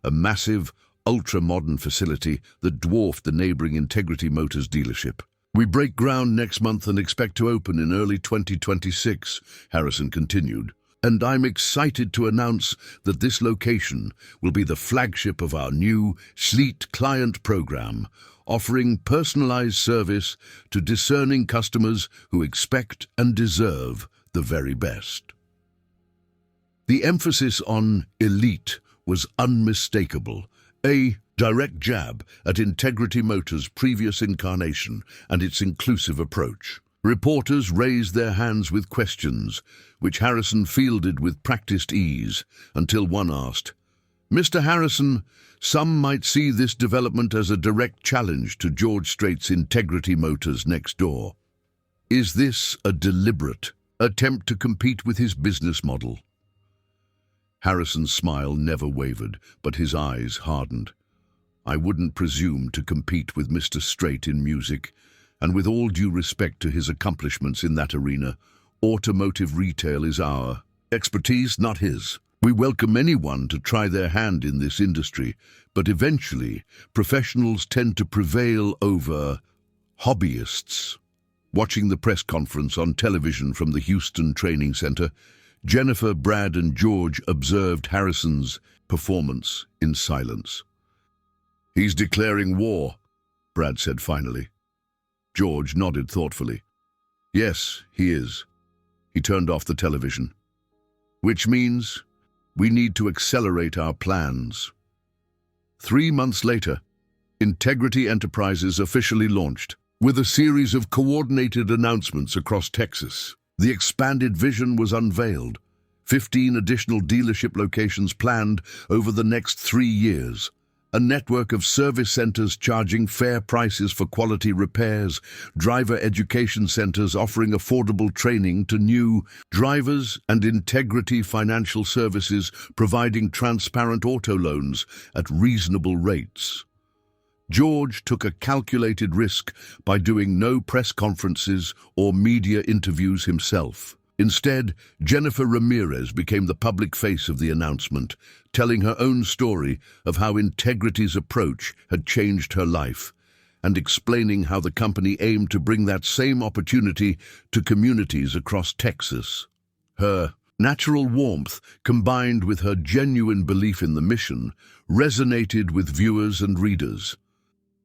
A massive, ultra-modern facility that dwarfed the neighboring Integrity Motors dealership. "We break ground next month and expect to open in early 2026, Harrison continued. "And I'm excited to announce that this location will be the flagship of our new Strait client program, offering personalized service to discerning customers who expect and deserve the very best." The emphasis on elite was unmistakable, a direct jab at Integrity Motors' previous incarnation and its inclusive approach. Reporters raised their hands with questions, which Harrison fielded with practiced ease, until one asked, "Mr. Harrison, some might see this development as a direct challenge to George Strait's Integrity Motors next door. Is this a deliberate attempt to compete with his business model?" Harrison's smile never wavered, but his eyes hardened. "I wouldn't presume to compete with Mr. Strait in music, and with all due respect to his accomplishments in that arena, automotive retail is our expertise, not his. We welcome anyone to try their hand in this industry, but eventually, professionals tend to prevail over hobbyists." Watching the press conference on television from the Houston Training Center, Jennifer, Brad, and George observed Harrison's performance in silence. "He's declaring war," Brad said finally. George nodded thoughtfully. "Yes, he is." He turned off the television. "Which means we need to accelerate our plans." 3 months later, Integrity Enterprises officially launched, with a series of coordinated announcements across Texas. The expanded vision was unveiled. 15 additional dealership locations planned over the next 3 years. A network of service centers charging fair prices for quality repairs, driver education centers offering affordable training to new drivers, and Integrity Financial Services providing transparent auto loans at reasonable rates. George took a calculated risk by doing no press conferences or media interviews himself. Instead, Jennifer Ramirez became the public face of the announcement, telling her own story of how Integrity's approach had changed her life, and explaining how the company aimed to bring that same opportunity to communities across Texas. Her natural warmth, combined with her genuine belief in the mission, resonated with viewers and readers.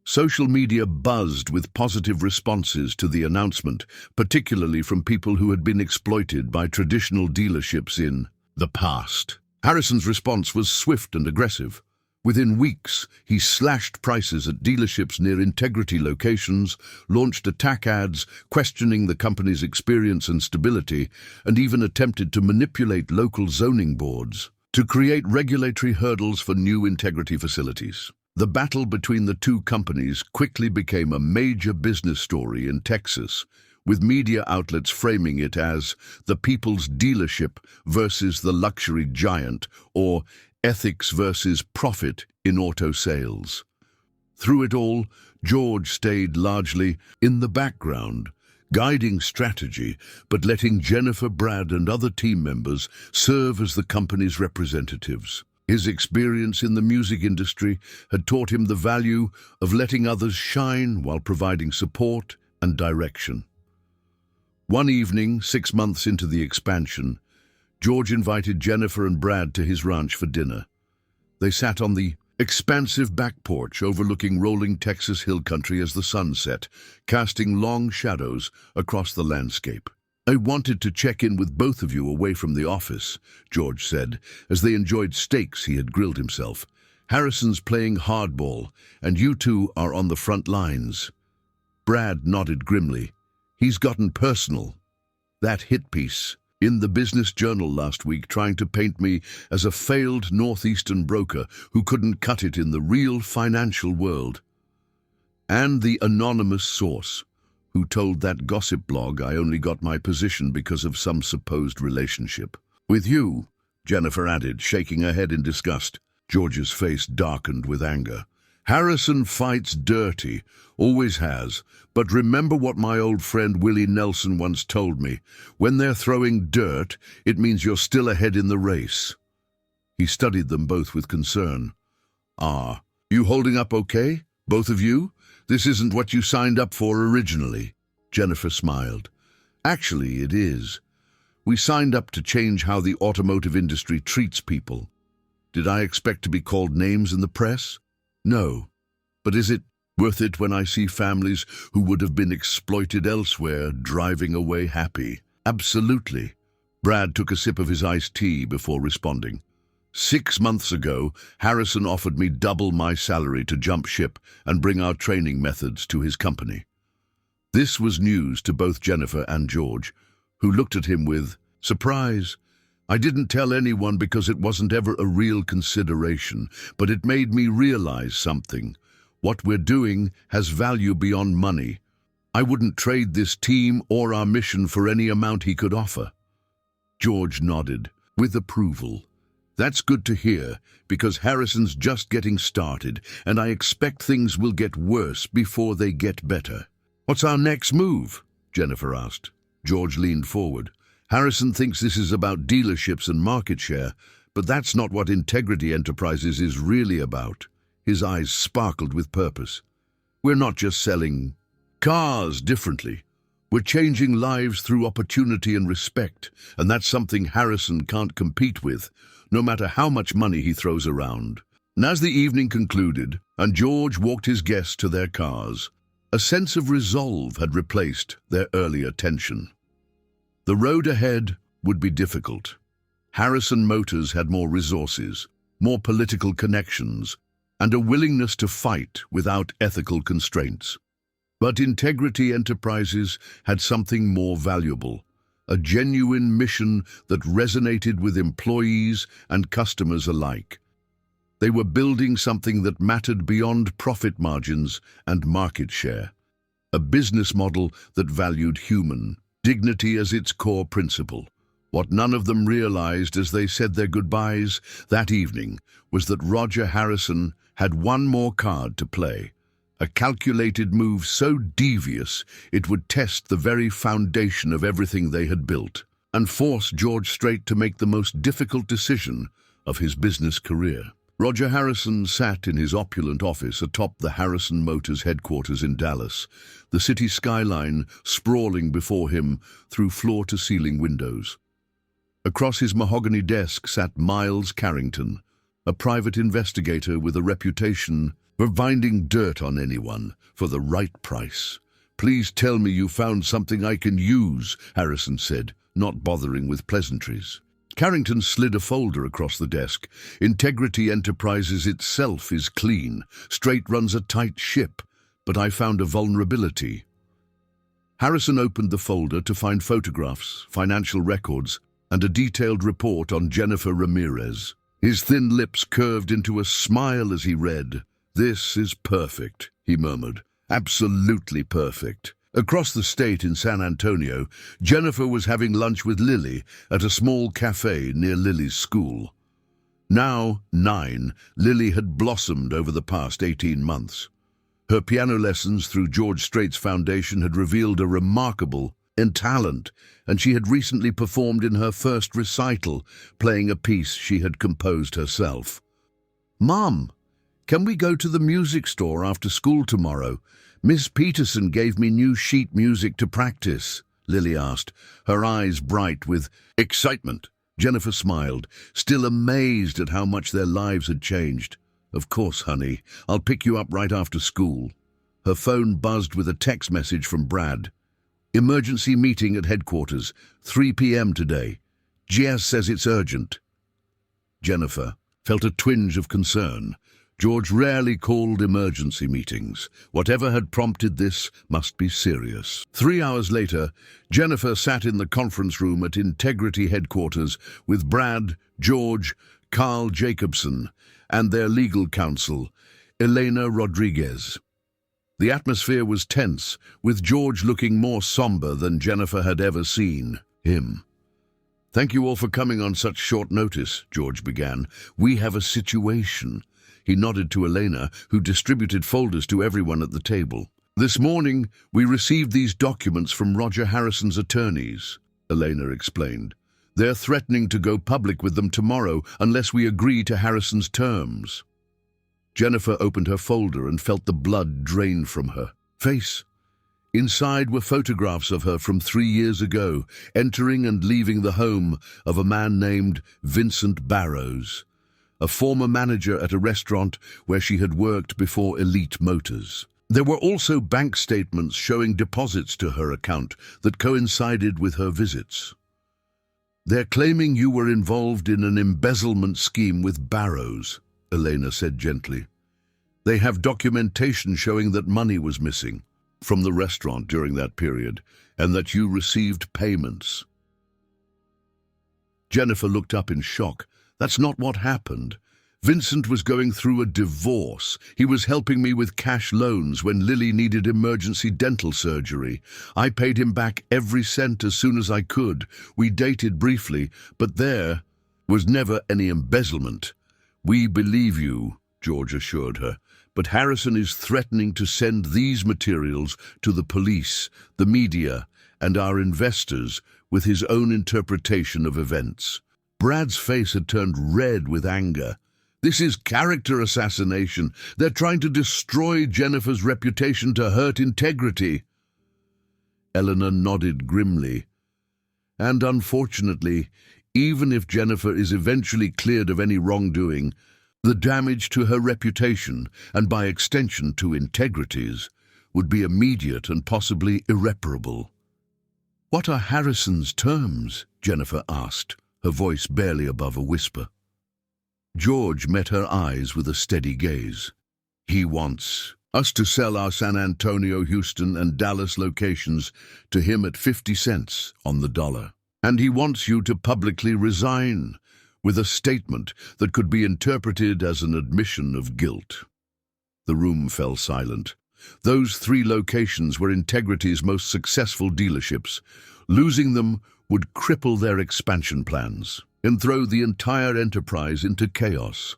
Social media buzzed with positive responses to the announcement, particularly from people who had been exploited by traditional dealerships in the past. Harrison's response was swift and aggressive. Within weeks, he slashed prices at dealerships near Integrity locations, launched attack ads questioning the company's experience and stability, and even attempted to manipulate local zoning boards to create regulatory hurdles for new Integrity facilities. The battle between the two companies quickly became a major business story in Texas, with media outlets framing it as the people's dealership versus the luxury giant, or ethics versus profit in auto sales. Through it all, George stayed largely in the background, guiding strategy, but letting Jennifer, Brad, and other team members serve as the company's representatives. His experience in the music industry had taught him the value of letting others shine while providing support and direction. One evening, 6 months into the expansion, George invited Jennifer and Brad to his ranch for dinner. They sat on the expansive back porch overlooking rolling Texas hill country as the sun set, casting long shadows across the landscape. "I wanted to check in with both of you away from the office," George said, as they enjoyed steaks he had grilled himself. "Harrison's playing hardball, and you two are on the front lines." Brad nodded grimly. "He's gotten personal. That hit piece in the Business Journal last week trying to paint me as a failed Northeastern broker who couldn't cut it in the real financial world. And the anonymous source who told that gossip blog I only got my position because of some supposed relationship. With you," Jennifer added, shaking her head in disgust. George's face darkened with anger. "Harrison fights dirty, always has, but remember what my old friend Willie Nelson once told me. When they're throwing dirt, it means you're still ahead in the race." He studied them both with concern. "Ah, you holding up okay, both of you? This isn't what you signed up for originally." Jennifer smiled. "Actually, it is. We signed up to change how the automotive industry treats people. Did I expect to be called names in the press? No. But is it worth it when I see families who would have been exploited elsewhere driving away happy?" "Absolutely." Brad took a sip of his iced tea before responding. 6 months ago, Harrison offered me double my salary to jump ship and bring our training methods to his company. This was news to both Jennifer and George, who looked at him with surprise. "I didn't tell anyone because it wasn't ever a real consideration, but it made me realize something. What we're doing has value beyond money. I wouldn't trade this team or our mission for any amount he could offer." George nodded with approval. "That's good to hear, because Harrison's just getting started, and I expect things will get worse before they get better." "What's our next move?" Jennifer asked. George leaned forward. "Harrison thinks this is about dealerships and market share, but that's not what Integrity Enterprises is really about." His eyes sparkled with purpose. "We're not just selling cars differently. We're changing lives through opportunity and respect, and that's something Harrison can't compete with, no matter how much money he throws around." And as the evening concluded, and George walked his guests to their cars, a sense of resolve had replaced their earlier tension. The road ahead would be difficult. Harrison Motors had more resources, more political connections, and a willingness to fight without ethical constraints. But Integrity Enterprises had something more valuable, a genuine mission that resonated with employees and customers alike. They were building something that mattered beyond profit margins and market share, a business model that valued human dignity as its core principle. What none of them realized as they said their goodbyes that evening was that Roger Harrison had one more card to play, a calculated move so devious it would test the very foundation of everything they had built. and forced George Strait to make the most difficult decision of his business career. Roger Harrison sat in his opulent office atop the Harrison Motors headquarters in Dallas, the city skyline sprawling before him through floor-to-ceiling windows. Across his mahogany desk sat Miles Carrington, a private investigator with a reputation for finding dirt on anyone for the right price. "Please tell me you found something I can use," Harrison said, not bothering with pleasantries. Carrington slid a folder across the desk. "Integrity Enterprises itself is clean. Strait runs a tight ship, but I found a vulnerability." Harrison opened the folder to find photographs, financial records, and a detailed report on Jennifer Ramirez. His thin lips curved into a smile as he read. "This is perfect," he murmured. "Absolutely perfect." Across the state in San Antonio, Jennifer was having lunch with Lily at a small cafe near Lily's school. Now 9, Lily had blossomed over the past 18 months. Her piano lessons through George Strait's foundation had revealed a remarkable talent, and she had recently performed in her first recital, playing a piece she had composed herself. "Mom, can we go to the music store after school tomorrow? Miss Peterson gave me new sheet music to practice," Lily asked, her eyes bright with excitement. Jennifer smiled, still amazed at how much their lives had changed. "Of course, honey. I'll pick you up right after school." Her phone buzzed with a text message from Brad. "Emergency meeting at headquarters, 3 p.m. today. Jess says it's urgent." Jennifer felt a twinge of concern. George rarely called emergency meetings. Whatever had prompted this must be serious. 3 hours later, Jennifer sat in the conference room at Integrity headquarters with Brad, George, Carl Jacobson, and their legal counsel, Elena Rodriguez. The atmosphere was tense, with George looking more somber than Jennifer had ever seen him. "Thank you all for coming on such short notice," George began. "We have a situation." He nodded to Elena, who distributed folders to everyone at the table. "This morning, we received these documents from Roger Harrison's attorneys," Elena explained. "They're threatening to go public with them tomorrow unless we agree to Harrison's terms." Jennifer opened her folder and felt the blood drain from her face. Inside were photographs of her from 3 years ago, entering and leaving the home of a man named Vincent Barrows, a former manager at a restaurant where she had worked before Elite Motors. There were also bank statements showing deposits to her account that coincided with her visits. "They're claiming you were involved in an embezzlement scheme with Barrows," Elena said gently. "They have documentation showing that money was missing from the restaurant during that period, and that you received payments." Jennifer looked up in shock. "That's not what happened. Vincent was going through a divorce. He was helping me with cash loans when Lily needed emergency dental surgery. I paid him back every cent as soon as I could. We dated briefly, but there was never any embezzlement." "We believe you," George assured her, "but Harrison is threatening to send these materials to the police, the media, and our investors with his own interpretation of events." Brad's face had turned red with anger. "This is character assassination. They're trying to destroy Jennifer's reputation to hurt integrity." Eleanor nodded grimly. "And unfortunately, even if Jennifer is eventually cleared of any wrongdoing, the damage to her reputation, and by extension to integrity's, would be immediate and possibly irreparable." "What are Harrison's terms?" Jennifer asked, her voice barely above a whisper. George met her eyes with a steady gaze. "He wants us to sell our San Antonio, Houston, and Dallas locations to him at 50 cents on the dollar. And he wants you to publicly resign, with a statement that could be interpreted as an admission of guilt." The room fell silent. Those 3 locations were Integrity's most successful dealerships. Losing them would cripple their expansion plans and throw the entire enterprise into chaos.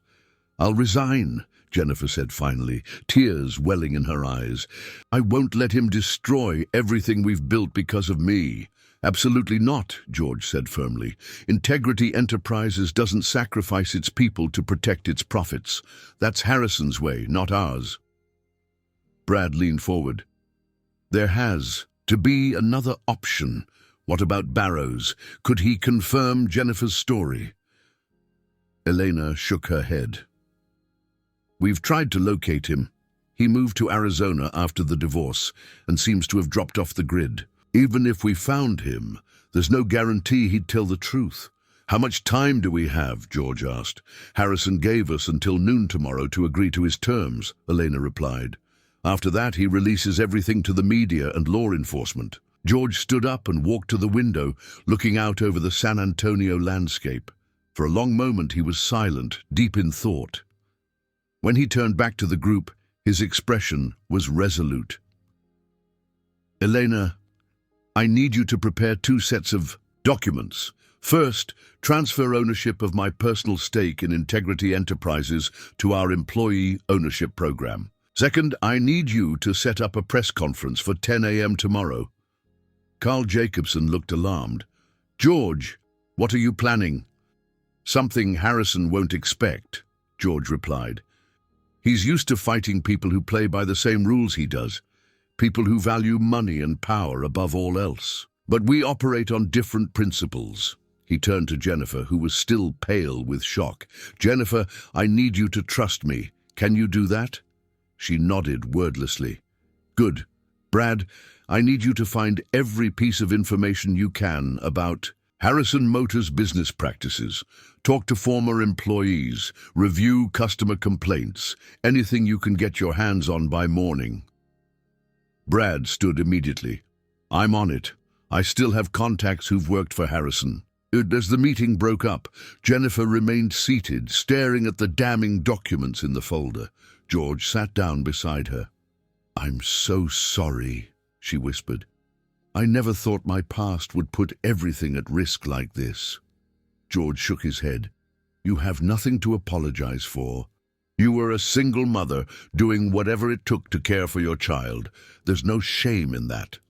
"I'll resign," Jennifer said finally, tears welling in her eyes. "I won't let him destroy everything we've built because of me." Absolutely not, George said firmly. Integrity Enterprises doesn't sacrifice its people to protect its profits. That's Harrison's way, not ours. Brad leaned forward. There has to be another option. What about Barrows? Could he confirm Jennifer's story? Elena shook her head. We've tried to locate him. He moved to Arizona after the divorce and seems to have dropped off the grid. Even if we found him, there's no guarantee he'd tell the truth. How much time do we have? George asked. Harrison gave us until noon tomorrow to agree to his terms, Elena replied. After that, he releases everything to the media and law enforcement. George stood up and walked to the window, looking out over the San Antonio landscape. For a long moment he was silent, deep in thought. When he turned back to the group, his expression was resolute. Elena, I need you to prepare 2 sets of documents. First, transfer ownership of my personal stake in Integrity Enterprises to our employee ownership program. Second, I need you to set up a press conference for 10 a.m. tomorrow. Carl Jacobson looked alarmed. George, what are you planning? Something Harrison won't expect, George replied. He's used to fighting people who play by the same rules he does. People who value money and power above all else. But we operate on different principles. He turned to Jennifer, who was still pale with shock. Jennifer, I need you to trust me. Can you do that? She nodded wordlessly. Good. Brad, I need you to find every piece of information you can about Harrison Motors business practices. Talk to former employees. Review customer complaints. Anything you can get your hands on by morning. Brad stood immediately. I'm on it. I still have contacts who've worked for Harrison. As the meeting broke up, Jennifer remained seated, staring at the damning documents in the folder. George sat down beside her. I'm so sorry, she whispered. I never thought my past would put everything at risk like this. George shook his head. You have nothing to apologize for. You were a single mother, doing whatever it took to care for your child. There's no shame in that.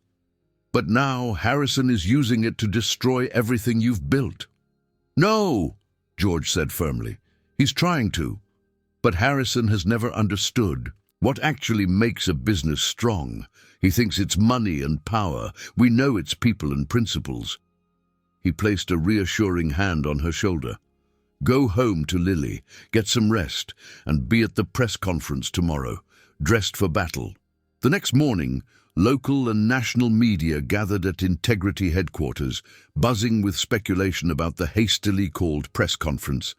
But now Harrison is using it to destroy everything you've built. No, George said firmly. He's trying to. But Harrison has never understood what actually makes a business strong. He thinks it's money and power. We know it's people and principles. He placed a reassuring hand on her shoulder. Go home to Lily, get some rest, and be at the press conference tomorrow, dressed for battle. The next morning, local and national media gathered at Integrity headquarters, buzzing with speculation about the hastily called press conference.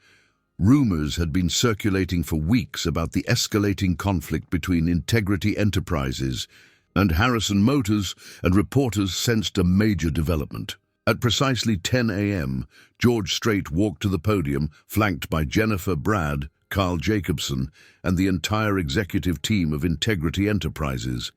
Rumors had been circulating for weeks about the escalating conflict between Integrity Enterprises and Harrison Motors, and reporters sensed a major development. At precisely 10 a.m., George Strait walked to the podium, flanked by Jennifer, Brad, Carl Jacobson, and the entire executive team of Integrity Enterprises.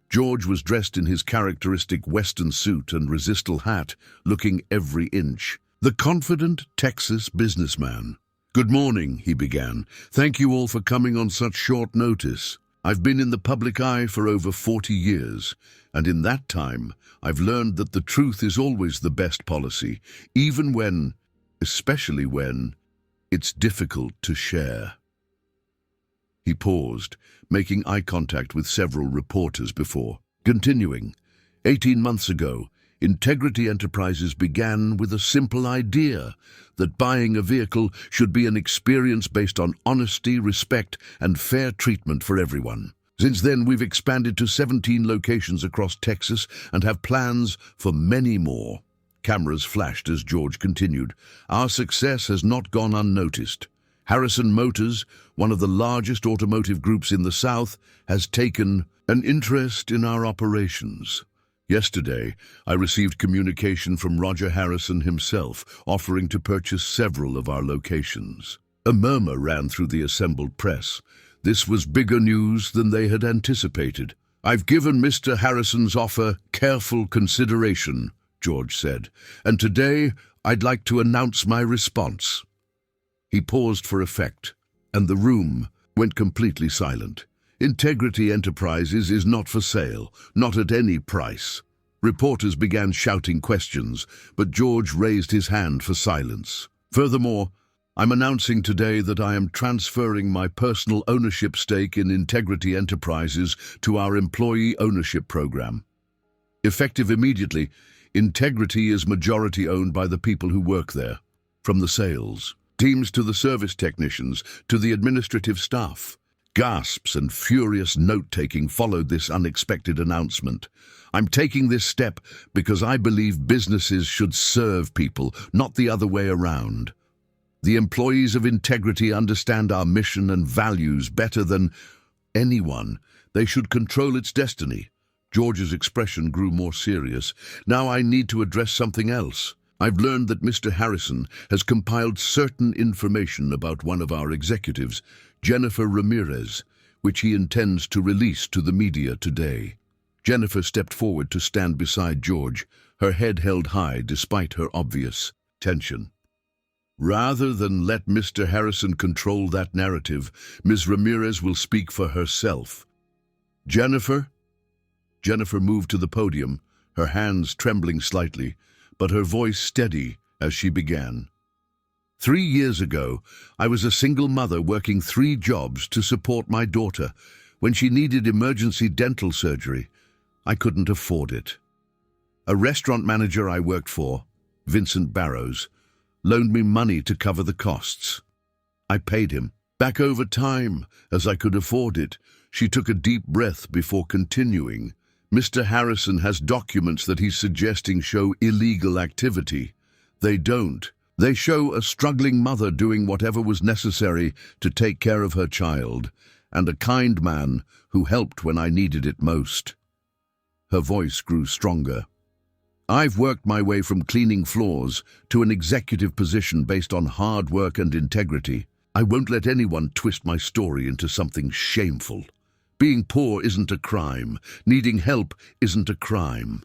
George was dressed in his characteristic Western suit and resistal hat, looking every inch. The confident Texas businessman. Good morning, he began. Thank you all for coming on such short notice. I've been in the public eye for over 40 years, and in that time, I've learned that the truth is always the best policy, even when, especially when, it's difficult to share. He paused, making eye contact with several reporters before continuing. 18 months ago, Integrity Enterprises began with a simple idea that buying a vehicle should be an experience based on honesty, respect, and fair treatment for everyone. Since then, we've expanded to 17 locations across Texas and have plans for many more. Cameras flashed as George continued. Our success has not gone unnoticed. Harrison Motors, one of the largest automotive groups in the South, has taken an interest in our operations. Yesterday, I received communication from Roger Harrison himself, offering to purchase several of our locations. A murmur ran through the assembled press. This was bigger news than they had anticipated. I've given Mr. Harrison's offer careful consideration, George said, and today I'd like to announce my response. He paused for effect, and the room went completely silent. Integrity Enterprises is not for sale, not at any price. Reporters began shouting questions, but George raised his hand for silence. Furthermore, I'm announcing today that I am transferring my personal ownership stake in Integrity Enterprises to our employee ownership program. Effective immediately, Integrity is majority owned by the people who work there, from the sales teams to the service technicians to the administrative staff. Gasps and furious note-taking followed this unexpected announcement. I'm taking this step because I believe businesses should serve people, not the other way around. The employees of Integrity understand our mission and values better than anyone. They should control its destiny. George's expression grew more serious. Now I need to address something else. I've learned that Mr. Harrison has compiled certain information about one of our executives, Jennifer Ramirez, which he intends to release to the media today. Jennifer stepped forward to stand beside George, her head held high despite her obvious tension. Rather than let Mr. Harrison control that narrative, Ms. Ramirez will speak for herself. Jennifer moved to the podium, her hands trembling slightly, but her voice steady as she began. 3 years ago, I was a single mother working 3 jobs to support my daughter. When she needed emergency dental surgery, I couldn't afford it. A restaurant manager I worked for, Vincent Barrows, loaned me money to cover the costs. I paid him back over time as I could afford it. She took a deep breath before continuing. Mr. Harrison has documents that he's suggesting show illegal activity. They don't. They show a struggling mother doing whatever was necessary to take care of her child, and a kind man who helped when I needed it most. Her voice grew stronger. I've worked my way from cleaning floors to an executive position based on hard work and integrity. I won't let anyone twist my story into something shameful. Being poor isn't a crime. Needing help isn't a crime.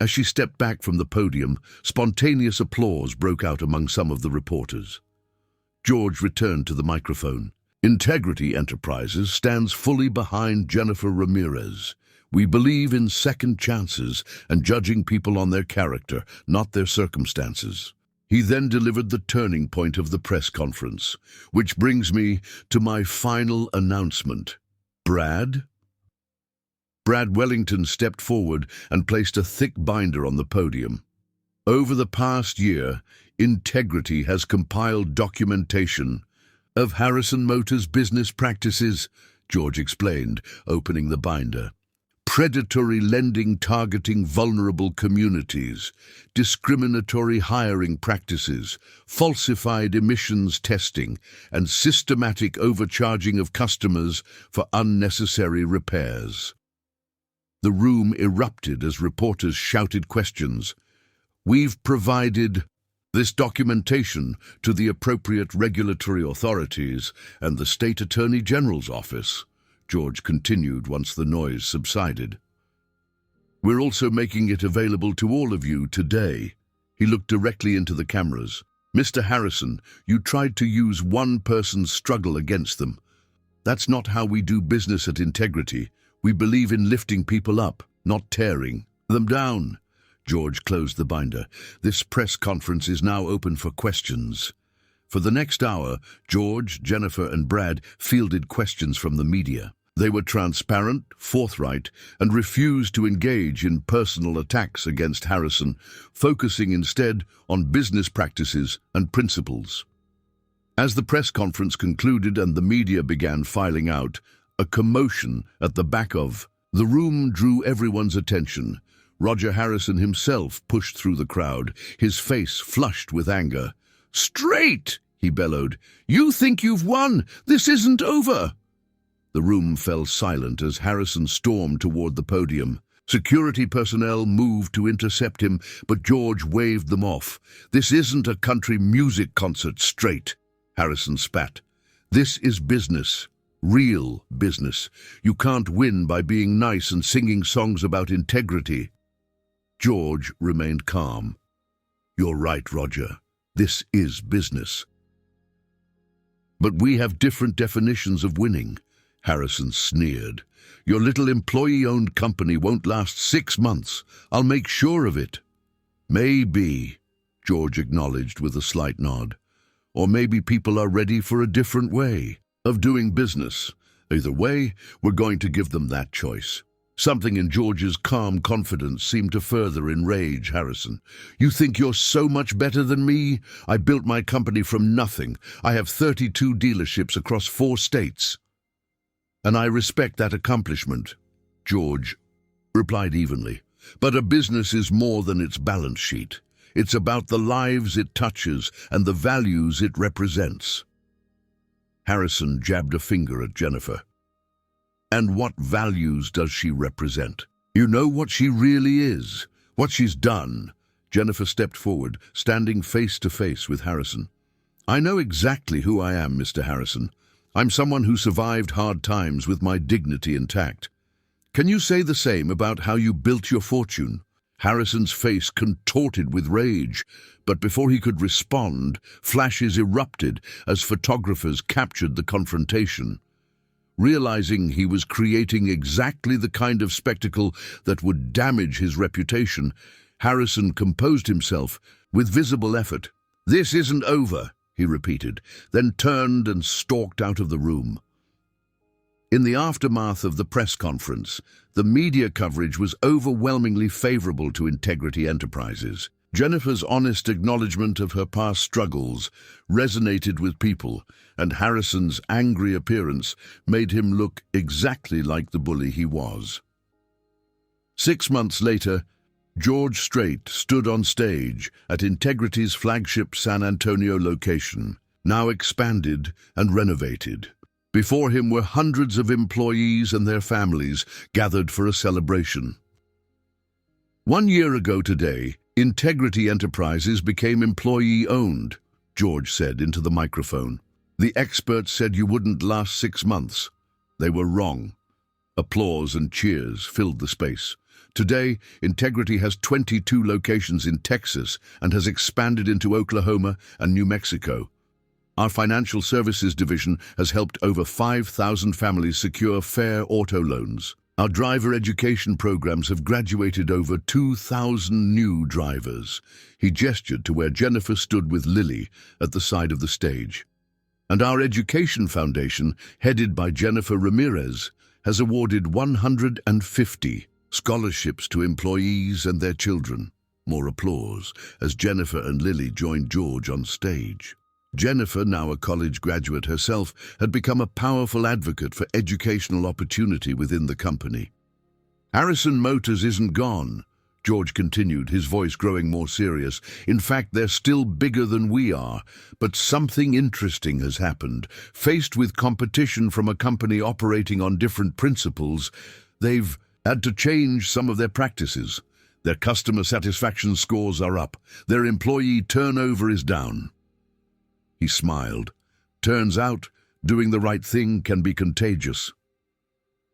As she stepped back from the podium, spontaneous applause broke out among some of the reporters. George returned to the microphone. Integrity Enterprises stands fully behind Jennifer Ramirez. We believe in second chances and judging people on their character, not their circumstances. He then delivered the turning point of the press conference, which brings me to my final announcement. Brad Wellington stepped forward and placed a thick binder on the podium. Over the past year, Integrity has compiled documentation of Harrison Motors' business practices, George explained, opening the binder. Predatory lending targeting vulnerable communities, discriminatory hiring practices, falsified emissions testing, and systematic overcharging of customers for unnecessary repairs. The room erupted as reporters shouted questions. We've provided this documentation to the appropriate regulatory authorities and the State Attorney General's office, George continued once the noise subsided. We're also making it available to all of you today. He looked directly into the cameras. Mr. Harrison, you tried to use one person's struggle against them. That's not how we do business at Integrity. We believe in lifting people up, not tearing them down. George closed the binder. This press conference is now open for questions. For the next hour, George, Jennifer, and Brad fielded questions from the media. They were transparent, forthright, and refused to engage in personal attacks against Harrison, focusing instead on business practices and principles. As the press conference concluded and the media began filing out, a commotion at the back of the room drew everyone's attention. Roger Harrison himself pushed through the crowd, his face flushed with anger. "Strait!" he bellowed. "You think you've won! This isn't over!" The room fell silent as Harrison stormed toward the podium. Security personnel moved to intercept him, but George waved them off. "This isn't a country music concert, Strait," Harrison spat. "This is business. Real business. You can't win by being nice and singing songs about integrity." George remained calm. "You're right, Roger. This is business. But we have different definitions of winning. Harrison sneered. "Your little employee-owned company won't last 6 months. I'll make sure of it." "Maybe," George acknowledged with a slight nod. "Or maybe people are ready for a different way of doing business. Either way, we're going to give them that choice." Something in George's calm confidence seemed to further enrage Harrison. "You think you're so much better than me? I built my company from nothing. I have 32 dealerships across 4 states. And I respect that accomplishment," George replied evenly. "But a business is more than its balance sheet. It's about the lives it touches and the values it represents." Harrison jabbed a finger at Jennifer. "And what values does she represent? You know what she really is, what she's done." Jennifer stepped forward, standing face to face with Harrison. "I know exactly who I am, Mr. Harrison. I'm someone who survived hard times with my dignity intact. Can you say the same about how you built your fortune?" Harrison's face contorted with rage, but before he could respond, flashes erupted as photographers captured the confrontation. Realizing he was creating exactly the kind of spectacle that would damage his reputation, Harrison composed himself with visible effort. "This isn't over," he repeated, then turned and stalked out of the room. In the aftermath of the press conference, the media coverage was overwhelmingly favorable to Integrity Enterprises. Jennifer's honest acknowledgement of her past struggles resonated with people, and Harrison's angry appearance made him look exactly like the bully he was. 6 months later, George Strait stood on stage at Integrity's flagship San Antonio location, now expanded and renovated. Before him were hundreds of employees and their families gathered for a celebration. 1 year ago today, Integrity Enterprises became employee-owned, George said into the microphone. "The experts said you wouldn't last 6 months. They were wrong." Applause and cheers filled the space. Today, Integrity has 22 locations in Texas and has expanded into Oklahoma and New Mexico. Our financial services division has helped over 5,000 families secure fair auto loans. Our driver education programs have graduated over 2,000 new drivers. He gestured to where Jennifer stood with Lily at the side of the stage. And our education foundation, headed by Jennifer Ramirez, has awarded 150 scholarships to employees and their children. More applause as Jennifer and Lily joined George on stage. Jennifer, now a college graduate herself, had become a powerful advocate for educational opportunity within the company. "Harrison Motors isn't gone," George continued, his voice growing more serious. "In fact, they're still bigger than we are. But something interesting has happened. Faced with competition from a company operating on different principles, they've had to change some of their practices. Their customer satisfaction scores are up. Their employee turnover is down." He smiled. "Turns out, doing the right thing can be contagious."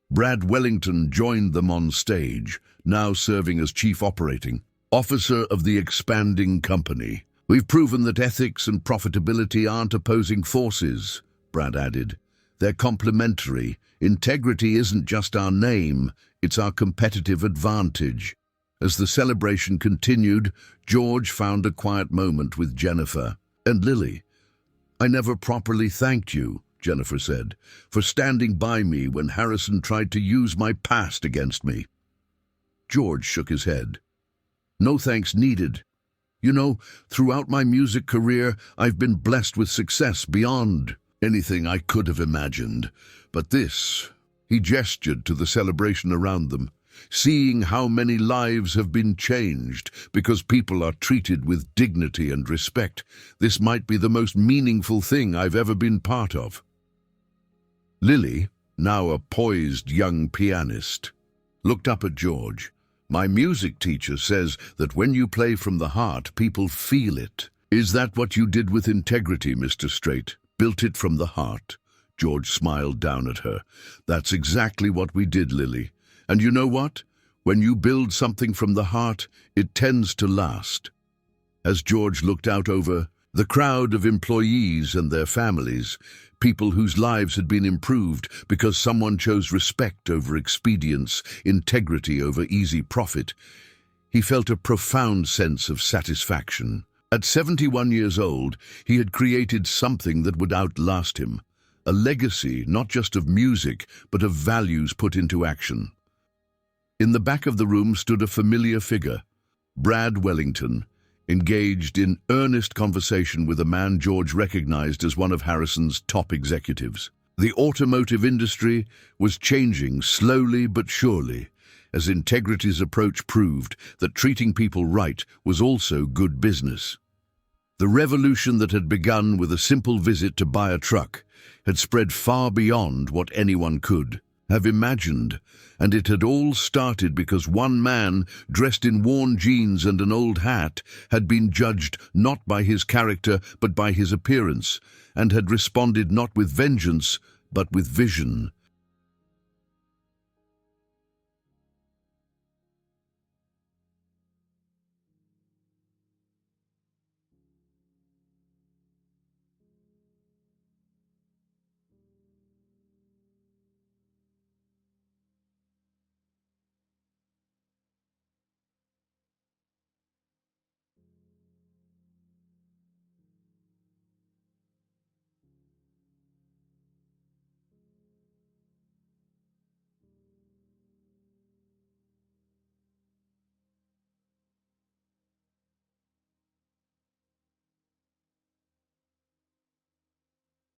Brad Wellington joined them on stage, now serving as Chief Operating Officer of the expanding company. "We've proven that ethics and profitability aren't opposing forces," Brad added. "They're complementary. Integrity isn't just our name, it's our competitive advantage." As the celebration continued, George found a quiet moment with Jennifer and Lily. "I never properly thanked you," Jennifer said, "for standing by me when Harrison tried to use my past against me." George shook his head. "No thanks needed. You know, throughout my music career, I've been blessed with success beyond anything I could have imagined. But this," he gestured to the celebration around them, "seeing how many lives have been changed because people are treated with dignity and respect, this might be the most meaningful thing I've ever been part of." Lily, now a poised young pianist, looked up at George. "My music teacher says that when you play from the heart, people feel it. Is that what you did with Integrity, Mr. Strait? Built it from the heart?" George smiled down at her. "That's exactly what we did, Lily. And you know what? When you build something from the heart, it tends to last." As George looked out over The crowd of employees and their families, people whose lives had been improved because someone chose respect over expedience, integrity over easy profit, he felt a profound sense of satisfaction. At 71 years old, he had created something that would outlast him, a legacy not just of music, but of values put into action. In the back of the room stood a familiar figure, Brad Wellington, engaged in earnest conversation with a man George recognized as one of Harrison's top executives. The automotive industry was changing slowly but surely, as Integrity's approach proved that treating people right was also good business. The revolution that had begun with a simple visit to buy a truck had spread far beyond what anyone could have imagined, and it had all started because one man, dressed in worn jeans and an old hat, had been judged not by his character but by his appearance, and had responded not with vengeance but with vision.